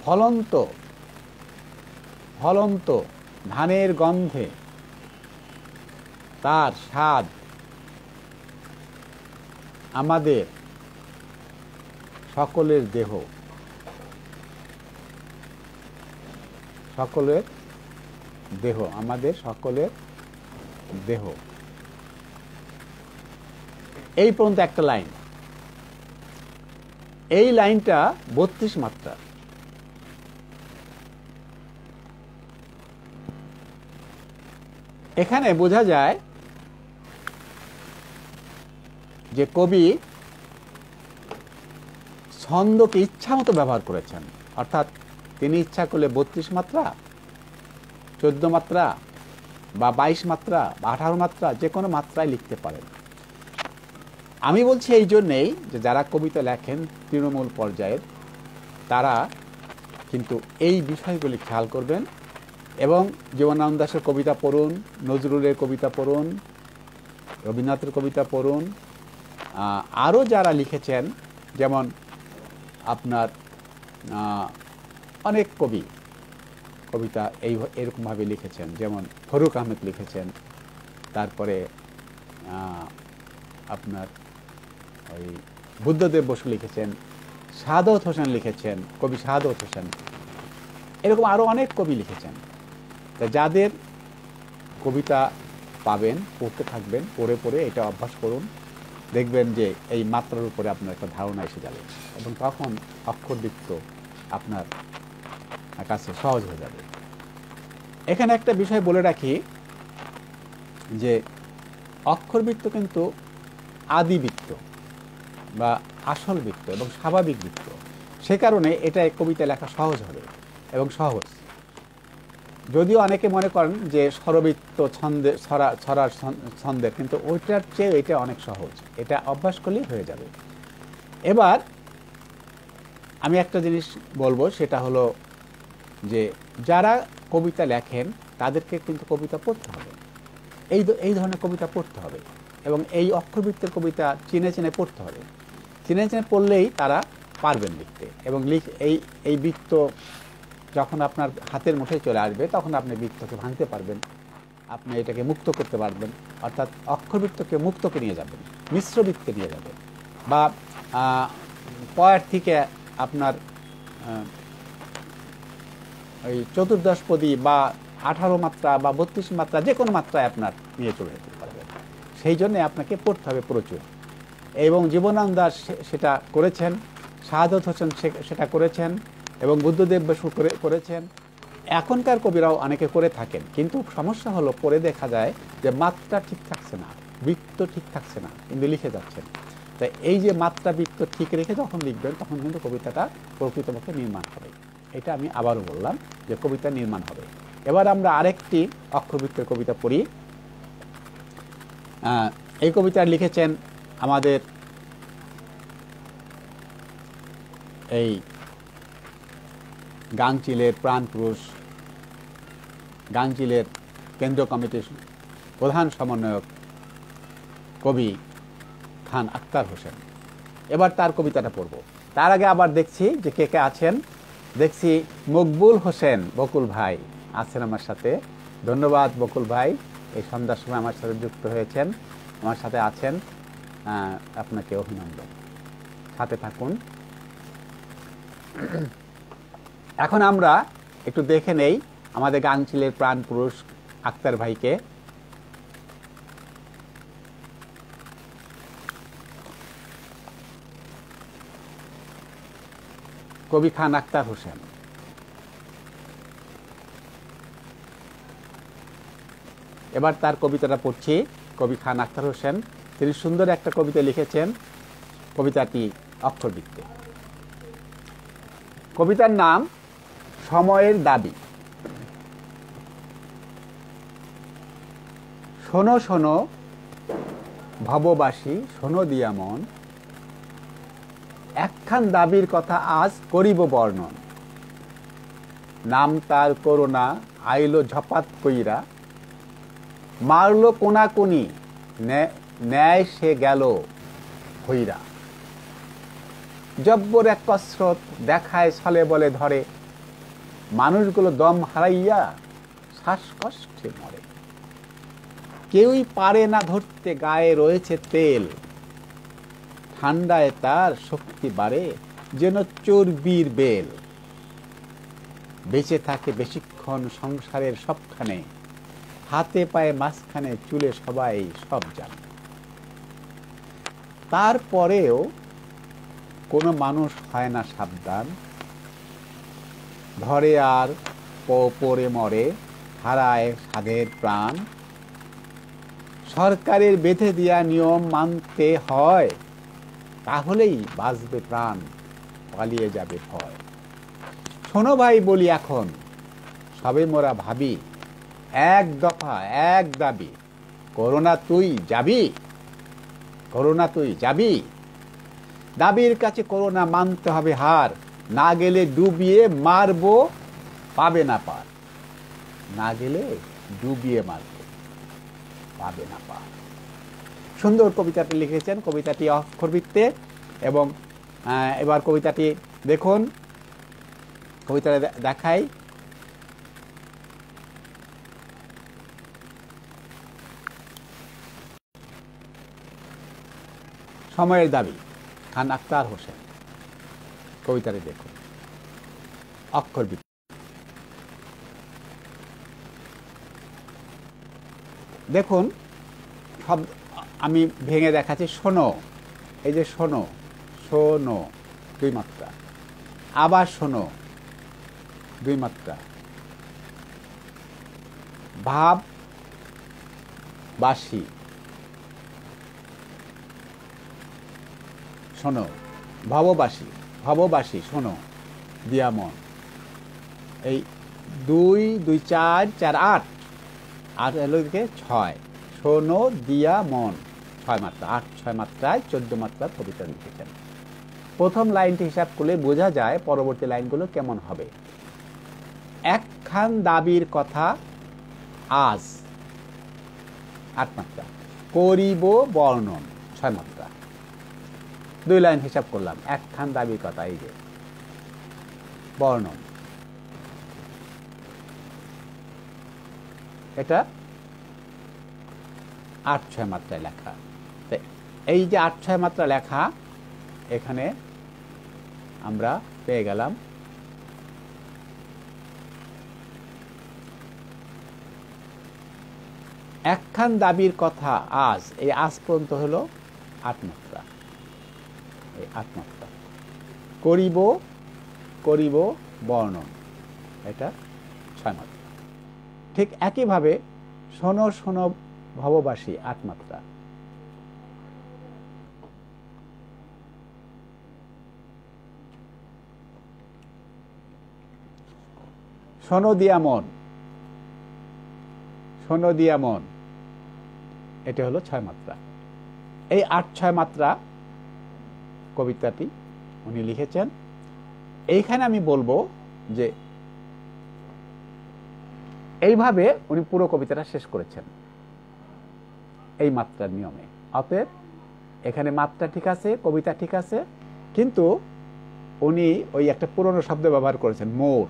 ফলন্ত ফলন্ত ধানের গন্ধে তার স্বাদ আমাদের সকলের দেহ, সকলের দেহ, আমাদের সকলের দেহ। এই পর্যন্ত একটা লাইন। এই লাইনটা 32 মাত্রা। এখানে বোঝা যায় যে কবি ছন্দকে ইচ্ছা মতো ব্যবহার করেছেন। অর্থাৎ তিনি ইচ্ছা করলে 32 মাত্রা, 14 মাত্রা বা 22 মাত্রা বা 18 মাত্রা, যে কোনো মাত্রায় লিখতে পারেন। আমি বলছি এই জন্যেই যে যারা কবিতা লেখেন তৃণমূল পর্যায়ের, তারা কিন্তু এই বিষয়গুলি খেয়াল করবেন এবং জীবনানন্দ দাশের কবিতা পড়ুন, নজরুলের কবিতা পড়ুন, রবীন্দ্রনাথের কবিতা পড়ুন, আরও যারা লিখেছেন, যেমন আপনার অনেক কবি কবিতা এরকমভাবে লিখেছেন, যেমন ফরুক আহমেদ লিখেছেন, তারপরে আপনার ওই বুদ্ধদেব বসু লিখেছেন, সাদত হোসেন লিখেছেন, কবি সাদত হোসেন, এরকম আরও অনেক কবি লিখেছেন। তা যাদের কবিতা পাবেন, পড়তে থাকবেন, পড়ে পড়ে এটা অভ্যাস করুন, দেখবেন যে এই মাত্রার উপরে আপনার একটা ধারণা এসে যাবে এবং তখন অক্ষরবৃত্ত আপনার কাছে সহজ হয়ে যাবে। এখানে একটা বিষয় বলে রাখি যে অক্ষরবৃত্ত কিন্তু আদিবৃত্ত বা আসল বৃত্ত এবং স্বাভাবিক বৃত্ত। সে কারণে এটা কবিতা লেখা সহজ হবে এবং সহজ। যদিও অনেকে মনে করেন যে স্বরবৃত্ত ছন্দে ছড়ার ছন্দের, কিন্তু ওইটার চেয়ে এটা অনেক সহজ, এটা অভ্যাস করলেই হয়ে যাবে। এবার আমি একটা জিনিস বলবো, সেটা হলো যে যারা কবিতা লেখেন তাদেরকে কিন্তু কবিতা পড়তে হবে, এই ধরনের কবিতা পড়তে হবে এবং এই অক্ষরবৃত্তের কবিতা চিনে চিনে পড়তে হবে। চিনে চিনে পড়লেই তারা পারবেন লিখতে এবং এই বৃত্ত যখন আপনার হাতের মুঠোয় চলে আসবে তখন আপনি বৃত্তকে ভাঙতে পারবেন, আপনি এটাকে মুক্ত করতে পারবেন। অর্থাৎ অক্ষরবৃত্তকে মুক্তকে নিয়ে যাবেন, মিশ্র বৃত্তে নিয়ে যাবেন, বা পয়ের থেকে আপনার ওই চতুর্দশপদী বা 18 মাত্রা বা 32 মাত্রা, যে কোনো মাত্রায় আপনার নিয়ে চলে যেতে পারবেন। সেই জন্য আপনাকে পড়তে হবে প্রচুর, এবং জীবনানন্দ দাশ সেটা করেছেন, সাদত হোসেন সেটা করেছেন এবং বুদ্ধদেব বসু করেছেন। এখনকার কবিরাও অনেকে করে থাকেন, কিন্তু সমস্যা হলো পরে দেখা যায় যে মাত্রা ঠিক থাকছে না, বৃত্ত ঠিক থাকছে না, কিন্তু লিখে যাচ্ছেন। তাই এই যে মাত্রা বৃত্ত ঠিক রেখে যখন লিখবেন তখন কিন্তু কবিতাটা প্রকৃতপক্ষে নির্মাণ হবে। এটা আমি আবারও বললাম যে কবিতা নির্মাণ হবে। এবার আমরা আরেকটি অক্ষরবৃত্তের কবিতা পড়ি। এই কবিতা লিখেছেন আমাদের এই গাংচিলের প্রাণপুরুষ, গাংচিলের কেন্দ্রীয় কমিটির প্রধান সমন্বয়ক কবি খান আক্তার হোসেন। এবার তার কবিতাটা পড়ব। তার আগে আবার দেখছি যে কে কে আছেন। দেখছি মকবুল হোসেন, বকুল ভাই আছেন আমার সাথে। ধন্যবাদ বকুল ভাই, এই সন্ধ্যার সময় আমার সাথে যুক্ত হয়েছেন, আমার সাথে আছেন, আপনাকে অভিনন্দন। সাথে থাকুন। এখন আমরা একটু দেখে নেই আমাদের গাংচিলের প্রাণ পুরুষ আক্তার ভাইকে। কবি খান আক্তার হোসেন। এবার তার কবিতাটা পড়ছি। কবি খান আক্তার হোসেন তিনি সুন্দর একটা কবিতা লিখেছেন, কবিতাটি অক্ষরবৃত্তে। কবিতার নাম সময়ের দাবি। শোনো শোনো ভববাসী, শোনো দিয়া মন, একখান দাবির কথা আজ করিব বর্ণন। নাম তার করোনা, আইলো ঝপাত কইরা, মারলো কোনাকুনি, ন্যায় সে গেল হইরা। জব্বর এক কসরত দেখায় ছলে বলে ধরে, মানুষগুলো দম হারাইয়া শ্বাসকষ্টে মরে। কেউই পারে না ধরতে, গায়ে রয়েছে তেল, ঠান্ডায় তার শক্তি বাড়ে যেন চর্বির বেল। বেঁচে থাকে বেশিক্ষণ সংসারের সবখানে, হাতে পায়ে মাঝখানে, চুলে সবাই সব জানে। তারপরেও কোনো মানুষ হয় না সাবধান, ধরে আর পরে মরে, হারায় সাধের প্রাণ। সরকারের বেঁধে দেয়া নিয়ম মানতে হয়, তাহলেই বাঁচবে প্রাণ, পালিয়ে যাবে ভয়। শোনো ভাই বলি এখন, সবে মোরা ভাবি, এক দফা এক দাবি, করোনা তুই যাবি, করোনা তুই যাবি। দাবির কাছে করোনা মানতে হবে হার, না গেলে ডুবিয়ে মারবো, পাবে না পার। না গেলে ডুবিয়ে মারবো, পাবে না পার। সুন্দর কবিতাটি লিখেছেন, কবিতাটি অক্ষরবৃত্তে। এবং এবার কবিতাটি দেখুন, কবিতাটা দেখাই। সময়ের দাবি, খান আখতার হোসেন। কবিতাটি দেখুন, অক্ষরবৃত্ত। দেখুন, সব আমি ভেঙে দেখাচ্ছি। শোনো, এই যে শোনো, শোনো দুই মাত্রা, আবার শোনো দুই মাত্রা, ভাব বাসি, শোনো ভববাসী, ভববাসী শোনো দিয়া মন। এই 2 2 4 4 8 8 হলো দিকে 6, শোনো দিয়া মন 6 মাত্রা, 8 6 মাত্রায় 14 মাত্রার কবিতা লিখেছেন। প্রথম লাইনটি হিসাব করলে বোঝা যায় পরবর্তী লাইনগুলো কেমন হবে। একখান দাবির কথা আজ 8 মাত্রা, করিব বর্ণন 6 মাত্রা। 2 লাইন হিসাব করলাম, একখান দাবির কথা, এই যে বর্ণন, এটা 8 6 মাত্রায় লেখা। এই যে 8 6 মাত্রা লেখা, এখানে আমরা পেয়ে গেলাম একখান দাবির কথা আজ। এই আজ পর্যন্ত হলো 8 মাত্রা, এই 8 মাত্রা। করিব, করিব বর্ণন, এটা 6 মাত্রা। ঠিক একইভাবে শোনো শোনো ভববাসী 8 মাত্রা। শোনো দিয়া মন, শোনো দিয়া মন, এটা হলো 6 মাত্রা। এই 8 6 মাত্রা কবিতাটি উনি লিখেছেন। এইখানে আমি বলবো যে এইভাবে উনি পুরো কবিতাটা শেষ করেছেন এই মাত্রার নিয়মে। অতএব এখানে মাত্রা ঠিক আছে, কবিতা ঠিক আছে, কিন্তু উনি ওই একটা পুরনো শব্দ ব্যবহার করেছেন, মোর।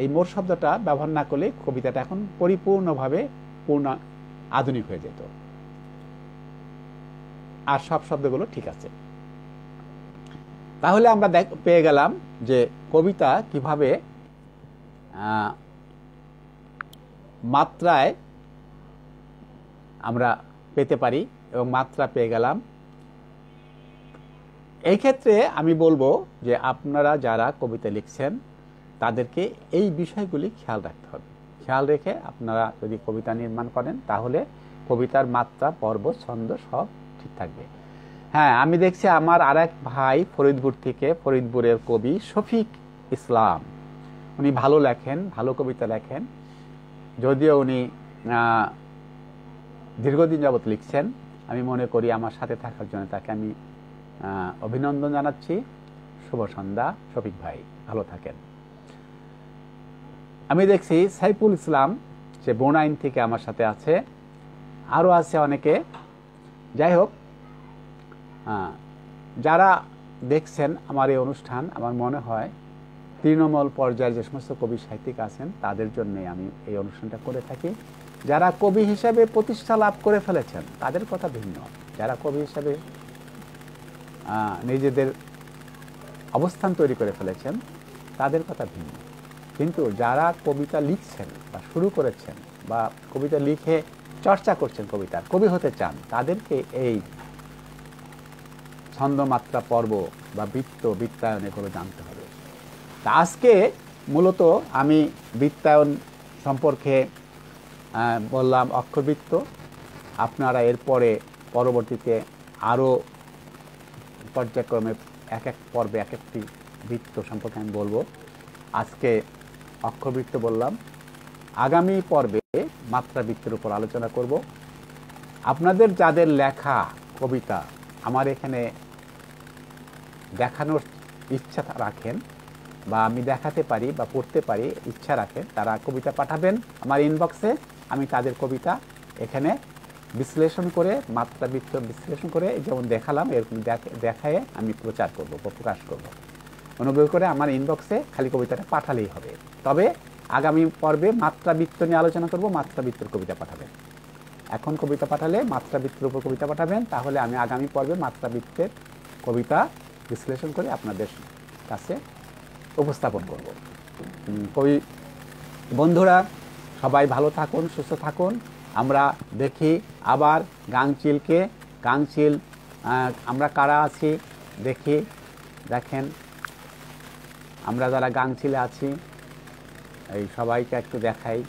এই মোর শব্দটা ব্যবহার না করলে কবিতাটা এখন পরিপূর্ণভাবে পূর্ণ আধুনিক হয়ে যেত। আর সব শব্দগুলো ঠিক আছে। তাহলে আমরা পেয়ে গেলাম যে কবিতা কিভাবে মাত্রায় আমরা পেতে পারি, এবং মাত্রা পেয়ে গেলাম। এই ক্ষেত্রে আমি বলবো যে আপনারা যারা কবিতা লিখছেন তাদেরকে এই বিষয়গুলি খেয়াল রাখতে হবে। খেয়াল রেখে আপনারা যদি কবিতা নির্মাণ করেন তাহলে কবিতার মাত্রা, পর্ব, ছন্দ সব ঠিক থাকবে। হ্যাঁ, আমি দেখছি আমার আরেক ভাই ফরিদপুর থেকে, ফরিদপুরের কবি শফিক ইসলাম, উনি ভালো লেখেন, ভালো কবিতা লেখেন, যদিও উনি দীর্ঘদিন যাবৎ লিখছেন। আমি মনে করি আমার সাথে থাকার জন্য তাকে আমি অভিনন্দন জানাচ্ছি। শুভ সন্ধ্যা শফিক ভাই, ভালো থাকেন। আমি দেখছি সাইফুল ইসলাম, সে বনাইন থেকে আমার সাথে আছে, আরও আছে অনেকে। যাই হোক, যারা দেখছেন আমার এই অনুষ্ঠান, আমার মনে হয় তৃণমূল পর্যায়ের যে সমস্ত কবি সাহিত্যিক আছেন তাদের জন্য আমি এই অনুষ্ঠানটা করে থাকি। যারা কবি হিসাবে প্রতিষ্ঠা লাভ করে ফেলেছেন তাদের কথা ভিন্ন, যারা কবি হিসাবে নিজেদের অবস্থান তৈরি করে ফেলেছেন তাদের কথা ভিন্ন। কিন্তু যারা কবিতা লিখছেন বা শুরু করেছেন বা কবিতা লিখে চর্চা করছেন, কবিতার কবি হতে চান, তাদেরকে এই ছন্দমাত্রা, পর্ব বা বৃত্তায়ন এগুলো জানতে হবে। তা আজকে মূলত আমি বৃত্তায়ন সম্পর্কে বললাম, অক্ষরবৃত্ত। আপনারা এরপরে পরবর্তীতে আরও পর্যায়ক্রমে এক এক পর্বে এক একটি বৃত্ত সম্পর্কে আমি বলবো। আজকে অক্ষরবৃত্ত বললাম, আগামী পর্বে মাত্রাবৃত্তের উপর আলোচনা করব। আপনাদের যাদের লেখা কবিতা আমার এখানে দেখানোর ইচ্ছা রাখেন বা আমি দেখাতে পারি বা পড়তে পারি ইচ্ছা রাখেন, তারা কবিতা পাঠাবেন আমার ইনবক্সে। আমি তাদের কবিতা এখানে বিশ্লেষণ করে, মাত্রাবৃত্ত বিশ্লেষণ করে যেমন দেখালাম এরকম দেখায়ে আমি প্রচার করব বা প্রকাশ করব। অনুগ্রহ করে আমার ইনবক্সে খালি কবিতাটা পাঠালেই হবে। তবে আগামী পর্বে মাত্রাবৃত্ত নিয়ে আলোচনা করব, মাত্রাবৃত্তের কবিতা পাঠাবেন। এখন কবিতা পাঠালে মাত্রাবৃত্তের উপর কবিতা পাঠাবেন, তাহলে আমি আগামী পর্বে মাত্রাবৃত্তের কবিতা বিশ্লেষণ করে আপনাদের কাছে উপস্থাপন করব। কবি বন্ধুরা সবাই ভালো থাকুন, সুস্থ থাকুন। আমরা দেখি আবার গাংচিল আমরা কারা আছি দেখি, দেখেন আমরা যারা গাংচিলে আছি এই সবাইকে একটু দেখাই।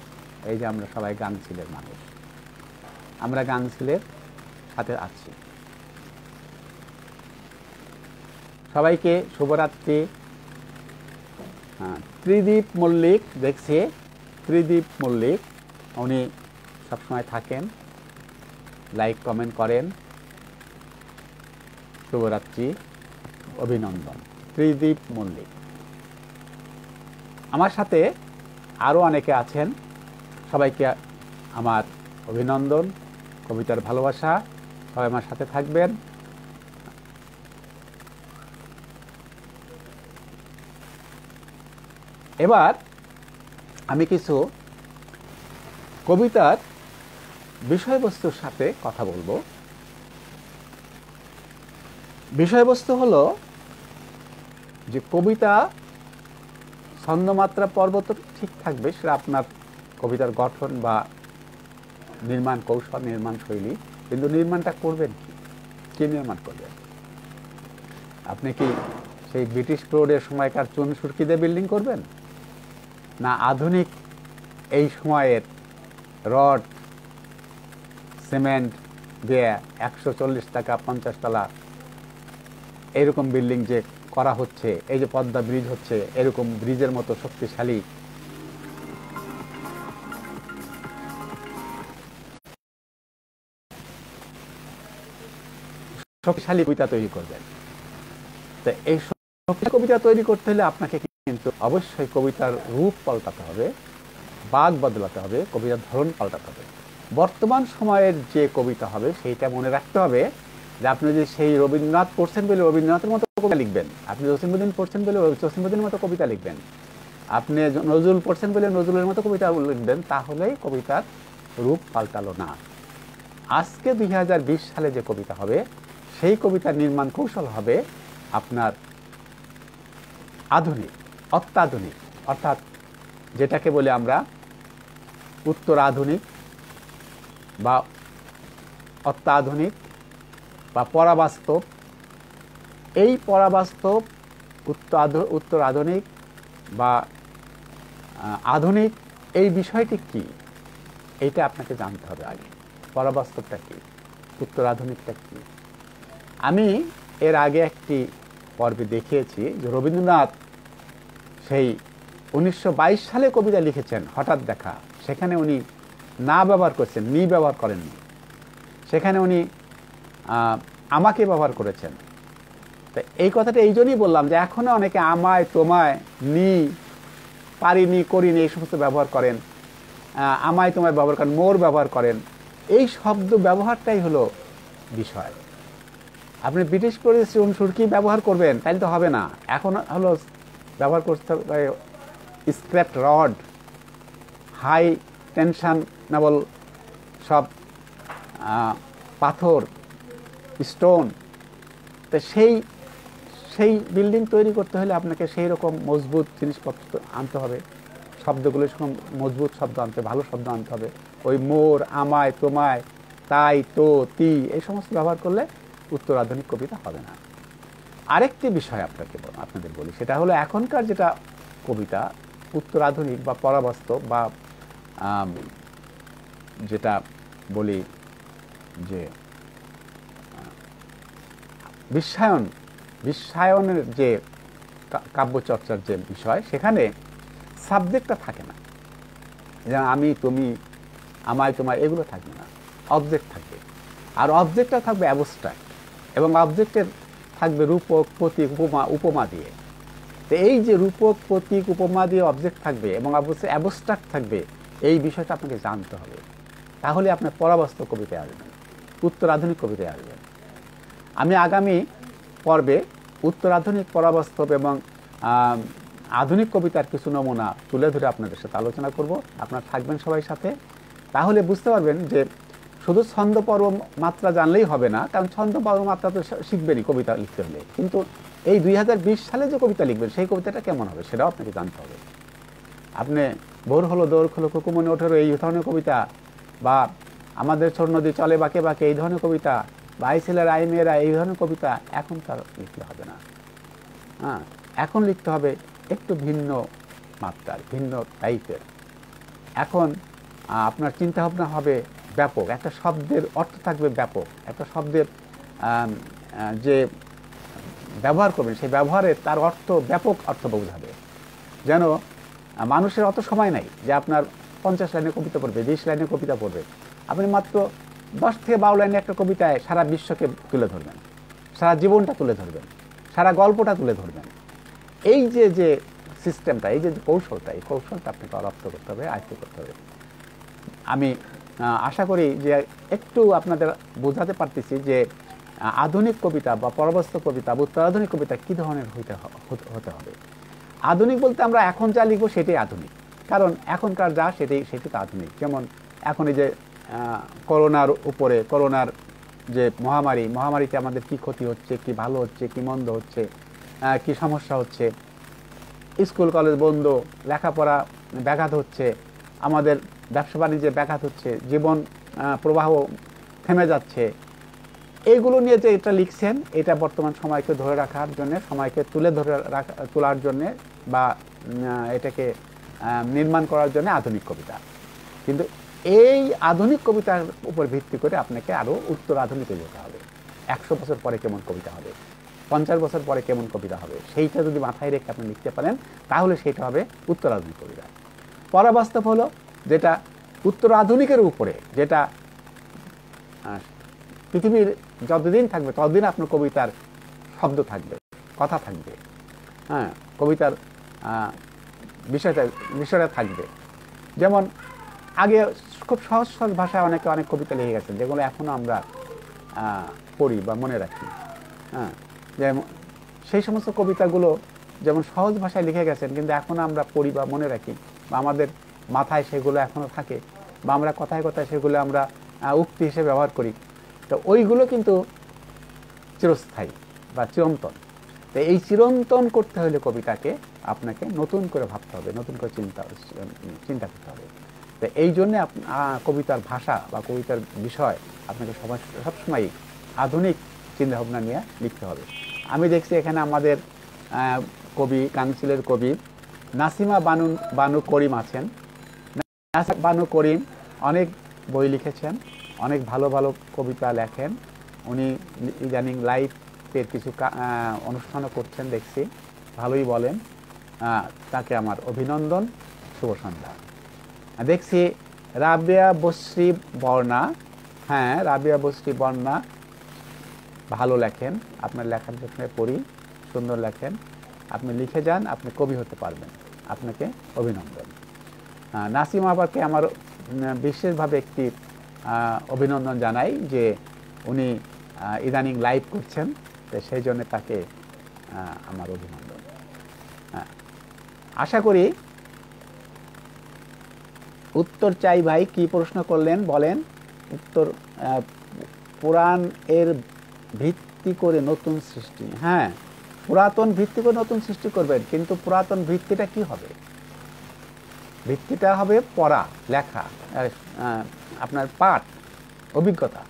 এই যে আমরা সবাই গাংচিলের মানুষ, আমরা গাংচিলের সাথে আছি। সবাইকে শুভরাত্রি। ত্রিদীপ মল্লিক দেখছি, ত্রিদীপ মল্লিক উনি সবসময় থাকেন, লাইক কমেন্ট করেন। শুভরাত্রি, অভিনন্দন ত্রিদীপ মল্লিক। আমার সাথে আরও অনেকে আছেন, সবাইকে আমার অভিনন্দন, কবিতার ভালোবাসা। সবাই আমার সাথে থাকবেন। এবার আমি কিছু কবিতার বিষয়বস্তুর সাথে কথা বলবো। বিষয়বস্তু হলো যে কবিতা ছন্দমাত্রা, পর্ব তো ঠিক থাকবে, সেটা আপনার কবিতার গঠন বা নির্মাণ কৌশল, নির্মাণ শৈলী। কিন্তু নির্মাণটা করবেন কি নির্মাণ করবেন? আপনি কি সেই ব্রিটিশ পিরিয়ডের সময়কার চুন সুরকি দিয়ে বিল্ডিং করবেন, না আধুনিক এই সময়ের রড সিমেন্ট দিয়ে 140 টাকা 50 তলা এরকম বিল্ডিং যে করা হচ্ছে, এই যে পদ্মা ব্রিজ হচ্ছে, এরকম ব্রিজের মতো শক্তিশালী কবিতা তৈরি করবেন? তো এই কবিতা তৈরি করতে হলে আপনাকে কিন্তু অবশ্যই কবিতার রূপ পাল্টাতে হবে, বাক বদলাতে হবে, কবিতার ধরন পাল্টাতে হবে। বর্তমান সময়ের যে কবিতা হবে সেইটা মনে রাখতে হবে যে আপনি যদি সেই রবীন্দ্রনাথ পড়ছেন বলে রবীন্দ্রনাথের মতো কবিতা লিখবেন, আপনি জসিমউদ্দিন পড়ছেন বলে জসিমউদ্দিনের মতো কবিতা লিখবেন, আপনি নজরুল পড়ছেন বলে নজরুলের মতো কবিতা লিখবেন, তাহলেই কবিতার রূপ পাল্টালো না। আজকে 2020 সালে যে কবিতা হবে সেই কবিতার নির্মাণ কৌশল হবে আপনার আধুনিক, অত্যাধুনিক, অর্থাৎ যেটাকে বলে আমরা উত্তর আধুনিক বা অত্যাধুনিক বা পরাবাস্তব। এই পরাবাস্তব, উত্তর আধুনিক বা আধুনিক, এই বিষয়টি কি, এইটা আপনাকে জানতে হবে আগে। পরাবাস্তবটা কি, উত্তরাধুনিকটা কি। আমি এর আগে একটি পর্বে দেখিয়েছি যে রবীন্দ্রনাথ সেই 1922 সালে কবিতা লিখেছেন হঠাৎ দেখা, সেখানে উনি না ব্যবহার করছেন, নি ব্যবহার করেননি, সেখানে উনি আমাকে ব্যবহার করেছেন। তো এই কথাটা এই জন্যই বললাম যে এখনো অনেকে আমায়, তোমায়, নি, পারিনি, করিনি এই সমস্ত ব্যবহার করেন, আমায় তোমায় ব্যবহার করেন, মোর ব্যবহার করেন। এই শব্দ ব্যবহারটাই হলো বিষয়। আপনি ব্রিটিশ পরিবেশন সুরকি ব্যবহার করবেন তাইলে তো হবে না। এখন হলো ব্যবহার করতে হবে স্ক্র্যাপ রড, হাই টেনশনেবল সব পাথর, স্টোন। তো সেই বিল্ডিং তৈরি করতে হলে আপনাকে সেই রকম মজবুত জিনিসপত্র আনতে হবে, শব্দগুলো মজবুত শব্দ আনতে, ভালো শব্দ আনতে হবে। ওই মোর, আমায়, তোমায়, তাই, তো, তি এই সমস্ত ব্যবহার করলে উত্তরাধুনিক কবিতা হবে না। আরেকটি বিষয় আপনাদের বলি, সেটা হলো এখনকার যেটা কবিতা উত্তরাধুনিক বা পরাবাস্তব বা যেটা বলি যে বিশ্বায়নের যে কাব্যচর্চার যে বিষয়, সেখানে সাবজেক্টটা থাকে না। যেমন আমি, তুমি, আমায়, তোমায় এগুলো থাকবে না, অবজেক্ট থাকবে। আর অবজেক্টটা থাকবে অ্যাবস্ট্রাক্ট, এবং অবজেক্টের থাকবে রূপক, প্রতীক, উপমা দিয়ে। তো এই যে রূপক, প্রতীক, উপমা দিয়ে অবজেক্ট থাকবে এবং অবশ্যই অ্যাবস্ট্রাক্ট থাকবে, এই বিষয়টা আপনাকে জানতে হবে। তাহলে আপনার পরাবাস্তব কবিতায় আসবেন, উত্তরাধুনিক কবিতায় আসবেন। আমি আগামী পর্বে উত্তরাধুনিক, পরাবাস্তব এবং আধুনিক কবিতার কিছু নমুনা তুলে ধরে আপনাদের সাথে আলোচনা করব। আপনারা থাকবেন সবাই সাথে। তাহলে বুঝতে পারবেন যে শুধু ছন্দপর্ব মাত্রা জানলেই হবে না, কারণ ছন্দপর্ব মাত্রা তো শিখবেনই কবিতা লিখতে হলে, কিন্তু এই 2020 সালে যে কবিতা লিখবেন সেই কবিতাটা কেমন হবে সেটাও আপনাকে জানতে হবে। আপনি ভোর হলো, দৌড় হলো, কুকুমনে ওঠেরো এই ধরনের কবিতা, বা আমাদের ছোট নদী চলে বাঁকে বাঁকে এই ধরনের কবিতা, বা আই ছেলেরা আই মেয়েরা এই ধরনের কবিতা এখন তার লিখতে হবে না। এখন লিখতে হবে একটু ভিন্ন মাত্রার, ভিন্ন টাইপের। এখন আপনার চিন্তাভাবনা হবে ব্যাপক, একটা শব্দের অর্থ থাকবে ব্যাপক, একটা শব্দের যে ব্যবহার করবেন সেই ব্যবহারের তার অর্থ ব্যাপক অর্থ বোঝাবে। যেন মানুষের অত সময় নাই যে আপনার 50 লাইনের কবিতা পড়বে, 20 লাইনের কবিতা পড়বে। আপনি মাত্র 10 থেকে 12 লাইনের একটা কবিতায় সারা বিশ্বকে তুলে ধরবেন, সারা জীবনটা তুলে ধরবেন, সারা গল্পটা তুলে ধরবেন। এই যে সিস্টেমটা, এই যে কৌশলটা, এই কৌশলটা আপনাকে রপ্ত করতে হবে, আয়ত্ত করতে হবে। আমি আশা করি যে একটু আপনাদের বোঝাতে পারতেছি যে আধুনিক কবিতা বা পরাবাস্তব কবিতা বা উত্তরাধুনিক কবিতা কী ধরনের হতে হবে। আধুনিক বলতে আমরা এখন যা লিখবো সেটাই আধুনিক, কারণ এখনকার যা সেটাই তো আধুনিক। যেমন এখন এই যে করোনার উপরে, করোনার যে মহামারীতে আমাদের কি ক্ষতি হচ্ছে, কি ভালো হচ্ছে, কি মন্দ হচ্ছে, কি সমস্যা হচ্ছে, স্কুল কলেজ বন্ধ, লেখাপড়া ব্যাঘাত হচ্ছে, আমাদের ব্যবসা বাণিজ্যে ব্যাঘাত হচ্ছে, জীবন প্রবাহ থেমে যাচ্ছে, এইগুলো নিয়ে যে এটা লিখছেন, এটা বর্তমান সময়কে ধরে রাখার জন্য, সময়কে তোলার জন্যে বা এটাকে নির্মাণ করার জন্য আধুনিক কবিতা। কিন্তু এই আধুনিক কবিতার উপর ভিত্তি করে আপনাকে আরও উত্তর আধুনিকে যেতে হবে। 100 বছর পরে কেমন কবিতা হবে, 50 বছর পরে কেমন কবিতা হবে, সেইটা যদি মাথায় রেখে আপনি লিখতে পারেন তাহলে সেটা হবে উত্তর আধুনিক কবিতা। পরাবাস্তব হলো যেটা উত্তর আধুনিকের উপরে, যেটা পৃথিবীর যতদিন থাকবে ততদিন আপনার কবিতার শব্দ থাকবে, কথা থাকবে, কবিতার বিষয়টা থাকবে। যেমন আগে খুব সহজ ভাষায় অনেকে অনেক কবিতা লিখে গেছেন, যেগুলো এখনও আমরা পড়ি বা মনে রাখি। যেমন সেই সমস্ত কবিতাগুলো যেমন সহজ ভাষায় লিখে গেছেন, কিন্তু এখনও আমরা পড়ি বা মনে রাখি, বা আমাদের মাথায় সেগুলো এখনও থাকে, বা আমরা কথায় কথায় সেগুলো আমরা উক্তি হিসেবে ব্যবহার করি। তো ওইগুলো কিন্তু চিরস্থায়ী বা চিরন্তন। তো এই চিরন্তন করতে হলে কবিতাকে আপনাকে নতুন করে ভাবতে হবে, নতুন করে চিন্তা করতে হবে। তো এই জন্যে কবিতার ভাষা বা কবিতার বিষয় আপনাকে সবসময় আধুনিক চিন্তাভাবনা নিয়ে লিখতে হবে। আমি দেখছি এখানে আমাদের কবি, কাউন্সিলের কবি নাসিমা বানু করিম আছেন। নাসিমা বানু করিম অনেক বই লিখেছেন, অনেক ভালো ভালো কবিতা লেখেন। উনি ইদানিং লাইভের কিছু অনুষ্ঠানও করছেন দেখছি, ভালোই বলেন। তাকে আমার অভিনন্দন, শুভ সন্ধ্যা। দেখছি রাবিয়া বশ্রী বর্ণা, হ্যাঁ রাবিয়া বশ্রী বর্ণা ভালো লেখেন, আপনার লেখার জন্য পড়ি, সুন্দর লেখেন। আপনি লিখে যান, আপনি কবি হতে পারবেন, আপনাকে অভিনন্দন। নাসিম আপাকে আমার বিশেষভাবে একটি অভিনন্দন জানাই যে উনি ইদানিং লাইভ করছেন, সেই জন্য তাকে আমার অভিনন্দন। আশা করি উত্তর চাই ভাই, কি প্রশ্ন করলেন বলেন। উত্তর, পুরাণ এর ভিত্তি করে নতুন সৃষ্টি, হ্যাঁ পুরাতন ভিত্তি করে নতুন সৃষ্টি করবেন, কিন্তু পুরাতন ভিত্তিটা কি হবে? ভিত্তিটা হবে পড়া লেখা, আপনার পাঠ অভিজ্ঞতা,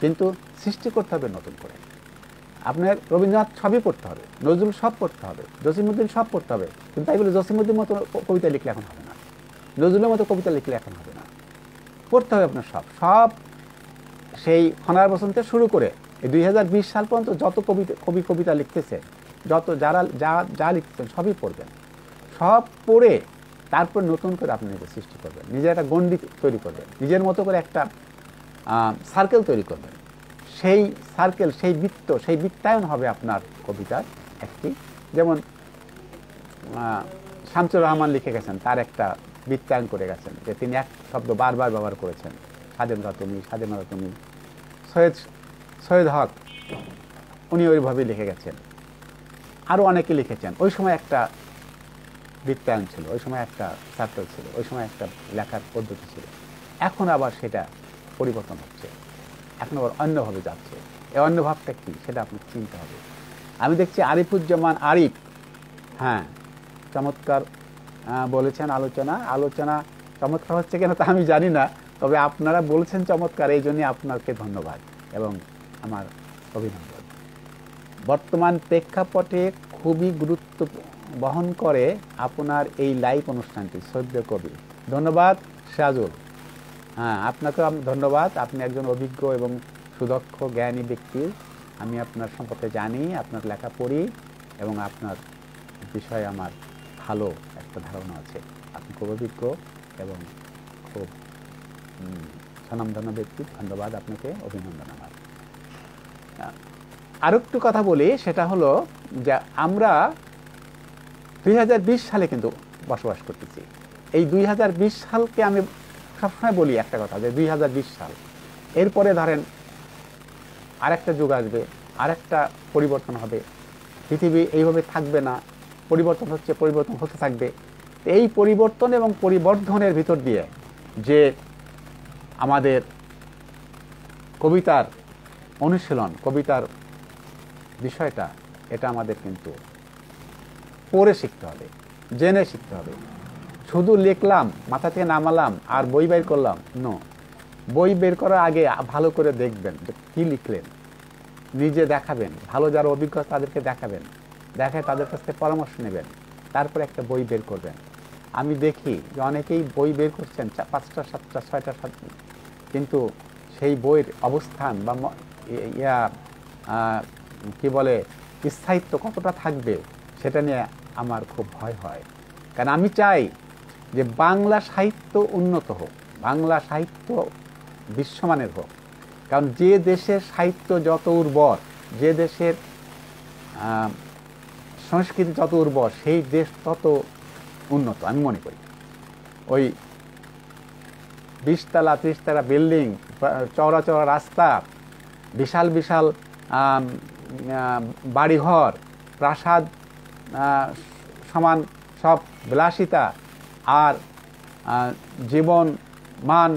কিন্তু সৃষ্টি করতে হবে নতুন করে। আপনার রবীন্দ্রনাথ সবই পড়তে হবে, নজরুল সব পড়তে হবে, জসিমউদ্দিন সব পড়তে হবে, কিন্তু তাই বলে জসিমউদ্দিন মতো কবিতা লিখলে এখন হবে না, নজরুলের মতো কবিতা লিখলে এখন হবে না। পড়তে হবে আপনার সব সব, সেই খনার বসন্তে শুরু করে এই 2020 সাল পর্যন্ত যত কবিতা লিখতেছে, যত যারা যা লিখতেছেন সবই পড়বেন, সব পড়ে তারপর নতুন করে আপনি নিজে সৃষ্টি করবেন, নিজের একটা গণ্ডি তৈরি করবেন, নিজের মতো করে একটা সার্কেল তৈরি করবেন। সেই সার্কেল, সেই বৃত্ত, সেই বৃত্তায়ন হবে আপনার কবিতার একটি। যেমন শামসুর রহমান লিখে গেছেন, তার একটা বৃত্তায়ন করে গেছেন, যে তিনি এক শব্দ বারবার ব্যবহার করেছেন, স্বাধীনতা তুমি, স্বাধীনতা তুমি। সৈয়দ হক উনি ওইভাবেই লিখে গেছেন, আরও অনেকে লিখেছেন। ওই সময় একটা বৃত্তায়ন ছিল, ওই সময় একটা সার্কেল ছিল, ওই সময় একটা লেখার পদ্ধতি ছিল। এখন আবার সেটা পরিবর্তন হচ্ছে, এখন আবার অন্যভাবে যাচ্ছে। এই অন্যভাবটা কি সেটা আপনাকে চিনতে হবে। আমি দেখছি আরিফুজ্জামান আরিফ, হ্যাঁ চমৎকার বলেছেন। আলোচনা চমৎকার হচ্ছে কেন তা আমি জানি না, তবে আপনারা বলছেন চমৎকার, এই জন্যই আপনাকে ধন্যবাদ এবং আমার অভিনন্দন। বর্তমান প্রেক্ষাপটে খুবই গুরুত্ব বহন করে আপনার এই লাইভ অনুষ্ঠানটি, শ্রদ্ধেয় কবি। ধন্যবাদ সিরাজুল, হ্যাঁ আপনাকেও ধন্যবাদ। আপনি একজন অভিজ্ঞ এবং সুদক্ষ জ্ঞানী ব্যক্তি, আমি আপনার সম্পর্কে জানি, আপনার লেখা পড়ি এবং আপনার বিষয়ে আমার ভালো একটা ধারণা আছে। আপনি খুব অভিজ্ঞ এবং খুব স্বনামধন্য ব্যক্তি। ধন্যবাদ আপনাকে, অভিনন্দন আমার। আরও একটু কথা বলি, সেটা হলো যে আমরা 2020 সালে কিন্তু বসবাস করতেছি। এই 2020 সালকে আমি সবসময় বলি একটা কথা, যে 2020 সাল, এরপরে ধরেন আরেকটা যুগ আসবে, আরেকটা পরিবর্তন হবে, পৃথিবী এইভাবে থাকবে না, পরিবর্তন হচ্ছে, পরিবর্তন হতে থাকবে। এই পরিবর্তন এবং পরিবর্ধনের ভিতর দিয়ে যে আমাদের কবিতার অনুশীলন, কবিতার বিষয়টা, এটা আমাদের কিন্তু পড়ে শিখতে হবে, জেনে শিখতে হবে। শুধু লিখলাম, মাথা থেকে নামালাম আর বই বের করলাম, নো। বই বের করার আগে ভালো করে দেখবেন যে কী লিখলেন, নিজে দেখাবেন, ভালো যারা অভিজ্ঞতা তাদেরকে দেখাবেন, দেখায় তাদের কাছ থেকে পরামর্শ নেবেন, তারপরে একটা বই বের করবেন। আমি দেখি যে অনেকেই বই বের করছেন 5টা 7টা 6টা 7টা, কিন্তু সেই বইয়ের অবস্থান বা কি বলে স্থায়িত্ব কতটা থাকবে সেটা নিয়ে আমার খুব ভয় হয়। কারণ আমি চাই যে বাংলা সাহিত্য উন্নত হোক, বাংলা সাহিত্য বিশ্বমানের হোক। কারণ যে দেশের সাহিত্য যত উর্বর, যে দেশের সংস্কৃতি যত উর্বর, সেই দেশ তত উন্নত আমি মনে করি। ওই 20 তলা 30 তলা বিল্ডিং, চওড়া চওড়া রাস্তা, বিশাল বিশাল বাড়িঘর, প্রাসাদ সমান সব বিলাসিতা, আর জীবন মান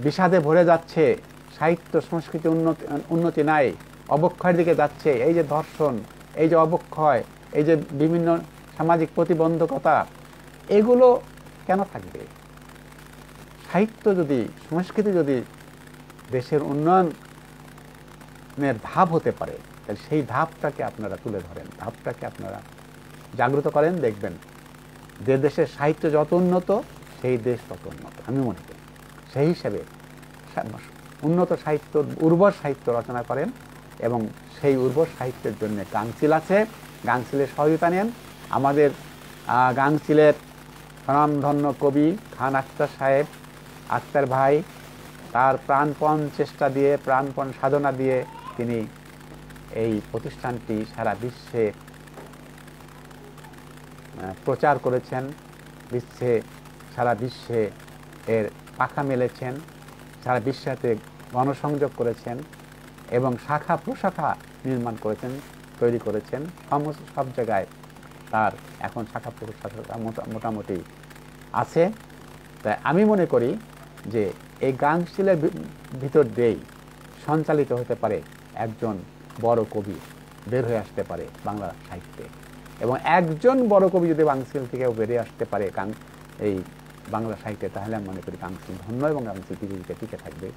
বিষাদে ভরে যাচ্ছে, সাহিত্য সংস্কৃতি উন্নতি নাই, অবক্ষয়ের দিকে যাচ্ছে। এই যে ধর্ষণ, এই যে অবক্ষয়, এই যে বিভিন্ন সামাজিক প্রতিবন্ধকতা, এগুলো কেন থাকবে? সাহিত্য যদি, সংস্কৃতি যদি দেশের উন্নয়নের ধাপ হতে পারে, তাহলে সেই ধাপটাকে আপনারা তুলে ধরেন, ধাপটাকে আপনারা জাগ্রত করেন, দেখবেন যে দেশের সাহিত্য যত উন্নত সেই দেশ তত উন্নত আমি মনে করি। সেই হিসেবে উন্নত সাহিত্য, উর্বর সাহিত্য রচনা করেন এবং সেই উর্বর সাহিত্যের জন্য গাংচিল আছে। গাংচিলের সহযোগিতা নেন। আমাদের গাংচিলের স্বনামধন্য কবি খান আখতার সাহেব, আখতার ভাই, তার প্রাণপণ চেষ্টা দিয়ে, প্রাণপণ সাধনা দিয়ে তিনি এই প্রতিষ্ঠানটি সারা বিশ্বে প্রচার করেছেন, সারা বিশ্বে এর পাখা মেলেছেন, সারা বিশ্বেতে গণসংযোগ করেছেন এবং শাখা প্রশাখা নির্মাণ করেছেন, তৈরি করেছেন। সব জায়গায় তার এখন শাখা প্রশাখা মোটামুটি আছে। তাই আমি মনে করি যে এই গাংচিলের ভিতর দিয়েই সঞ্চালিত হতে পারে একজন বড় কবি বের হয়ে আসতে পারে বাংলা সাহিত্যে, এবং একজন বড় কবি যদি গাংচিল থেকেও বেরিয়ে আসতে পারে এই বাংলা সাহিত্যে, তাহলে আমি মনে করি গাংচিল ধন্য এবং গাংচিল পৃথিবীতে টিকে থাকবে।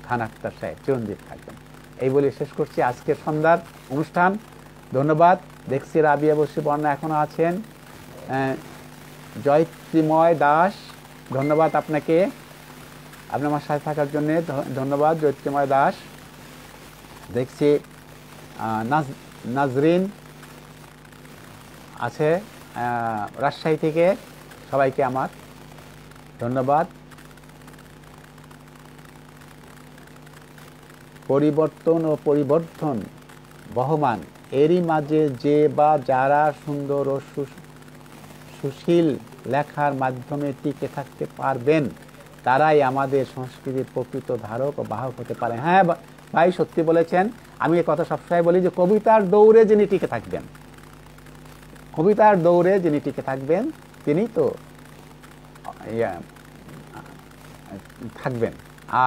খান আখতার সাহেব চিরঞ্জিত থাকবেন। এই বলে শেষ করছি আজকের সন্ধ্যার অনুষ্ঠান। ধন্যবাদ। দেখছি রাবিয়া বর্ণা এখনো আছেন। জয়ত্রীময় দাস, ধন্যবাদ আপনাকে, আপনি আমার সাথে থাকার জন্য ধন্যবাদ জয়ত্রীময় দাস। দেখছি নাজরিন আছে রাজশাহী থেকে, সবাইকে আমার ধন্যবাদ। পরিবর্তন ও পরিবর্ধন বহমান, এরই মাঝে যে বা যারা সুন্দর ও সুশীল লেখার মাধ্যমে টিকে থাকতে পারবেন, তারাই আমাদের সংস্কৃতির প্রকৃত ধারক ও বাহক হতে পারে। হ্যাঁ ভাই, সত্যি বলেছেন। আমি এই কথা সবসময় বলি যে কবিতার দৌড়ে যিনি টিকে থাকবেন, কবিতার দৌড়ে যিনি টিকে থাকবেন তিনি তো থাকবেন।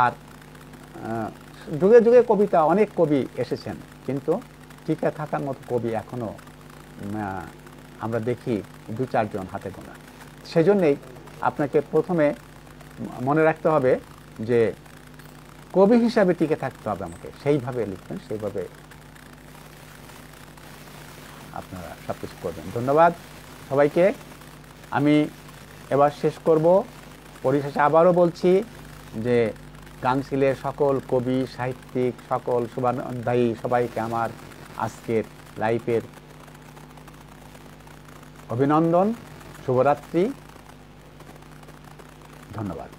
আর যুগে যুগে কবিতা, অনেক কবি এসেছেন, কিন্তু টিকে থাকার মতো কবি এখনো আমরা দেখি 2-4 জন হাতে গোনা। সেজন্যই আপনাকে প্রথমে মনে রাখতে হবে যে কবি হিসাবে টিকে থাকতে হবে আমাকে, সেইভাবে লিখবেন, সেইভাবে আপনারা সব কিছু করবেন। ধন্যবাদ সবাইকে। আমি এবার শেষ করব। পরিশেষে আবারও বলছি যে গাংচিলের সকল কবি, সাহিত্যিক, সকল শুভানুধ্যায়ী সবাইকে আমার আজকের লাইফের অভিনন্দন, শুভরাত্রি, ধন্যবাদ।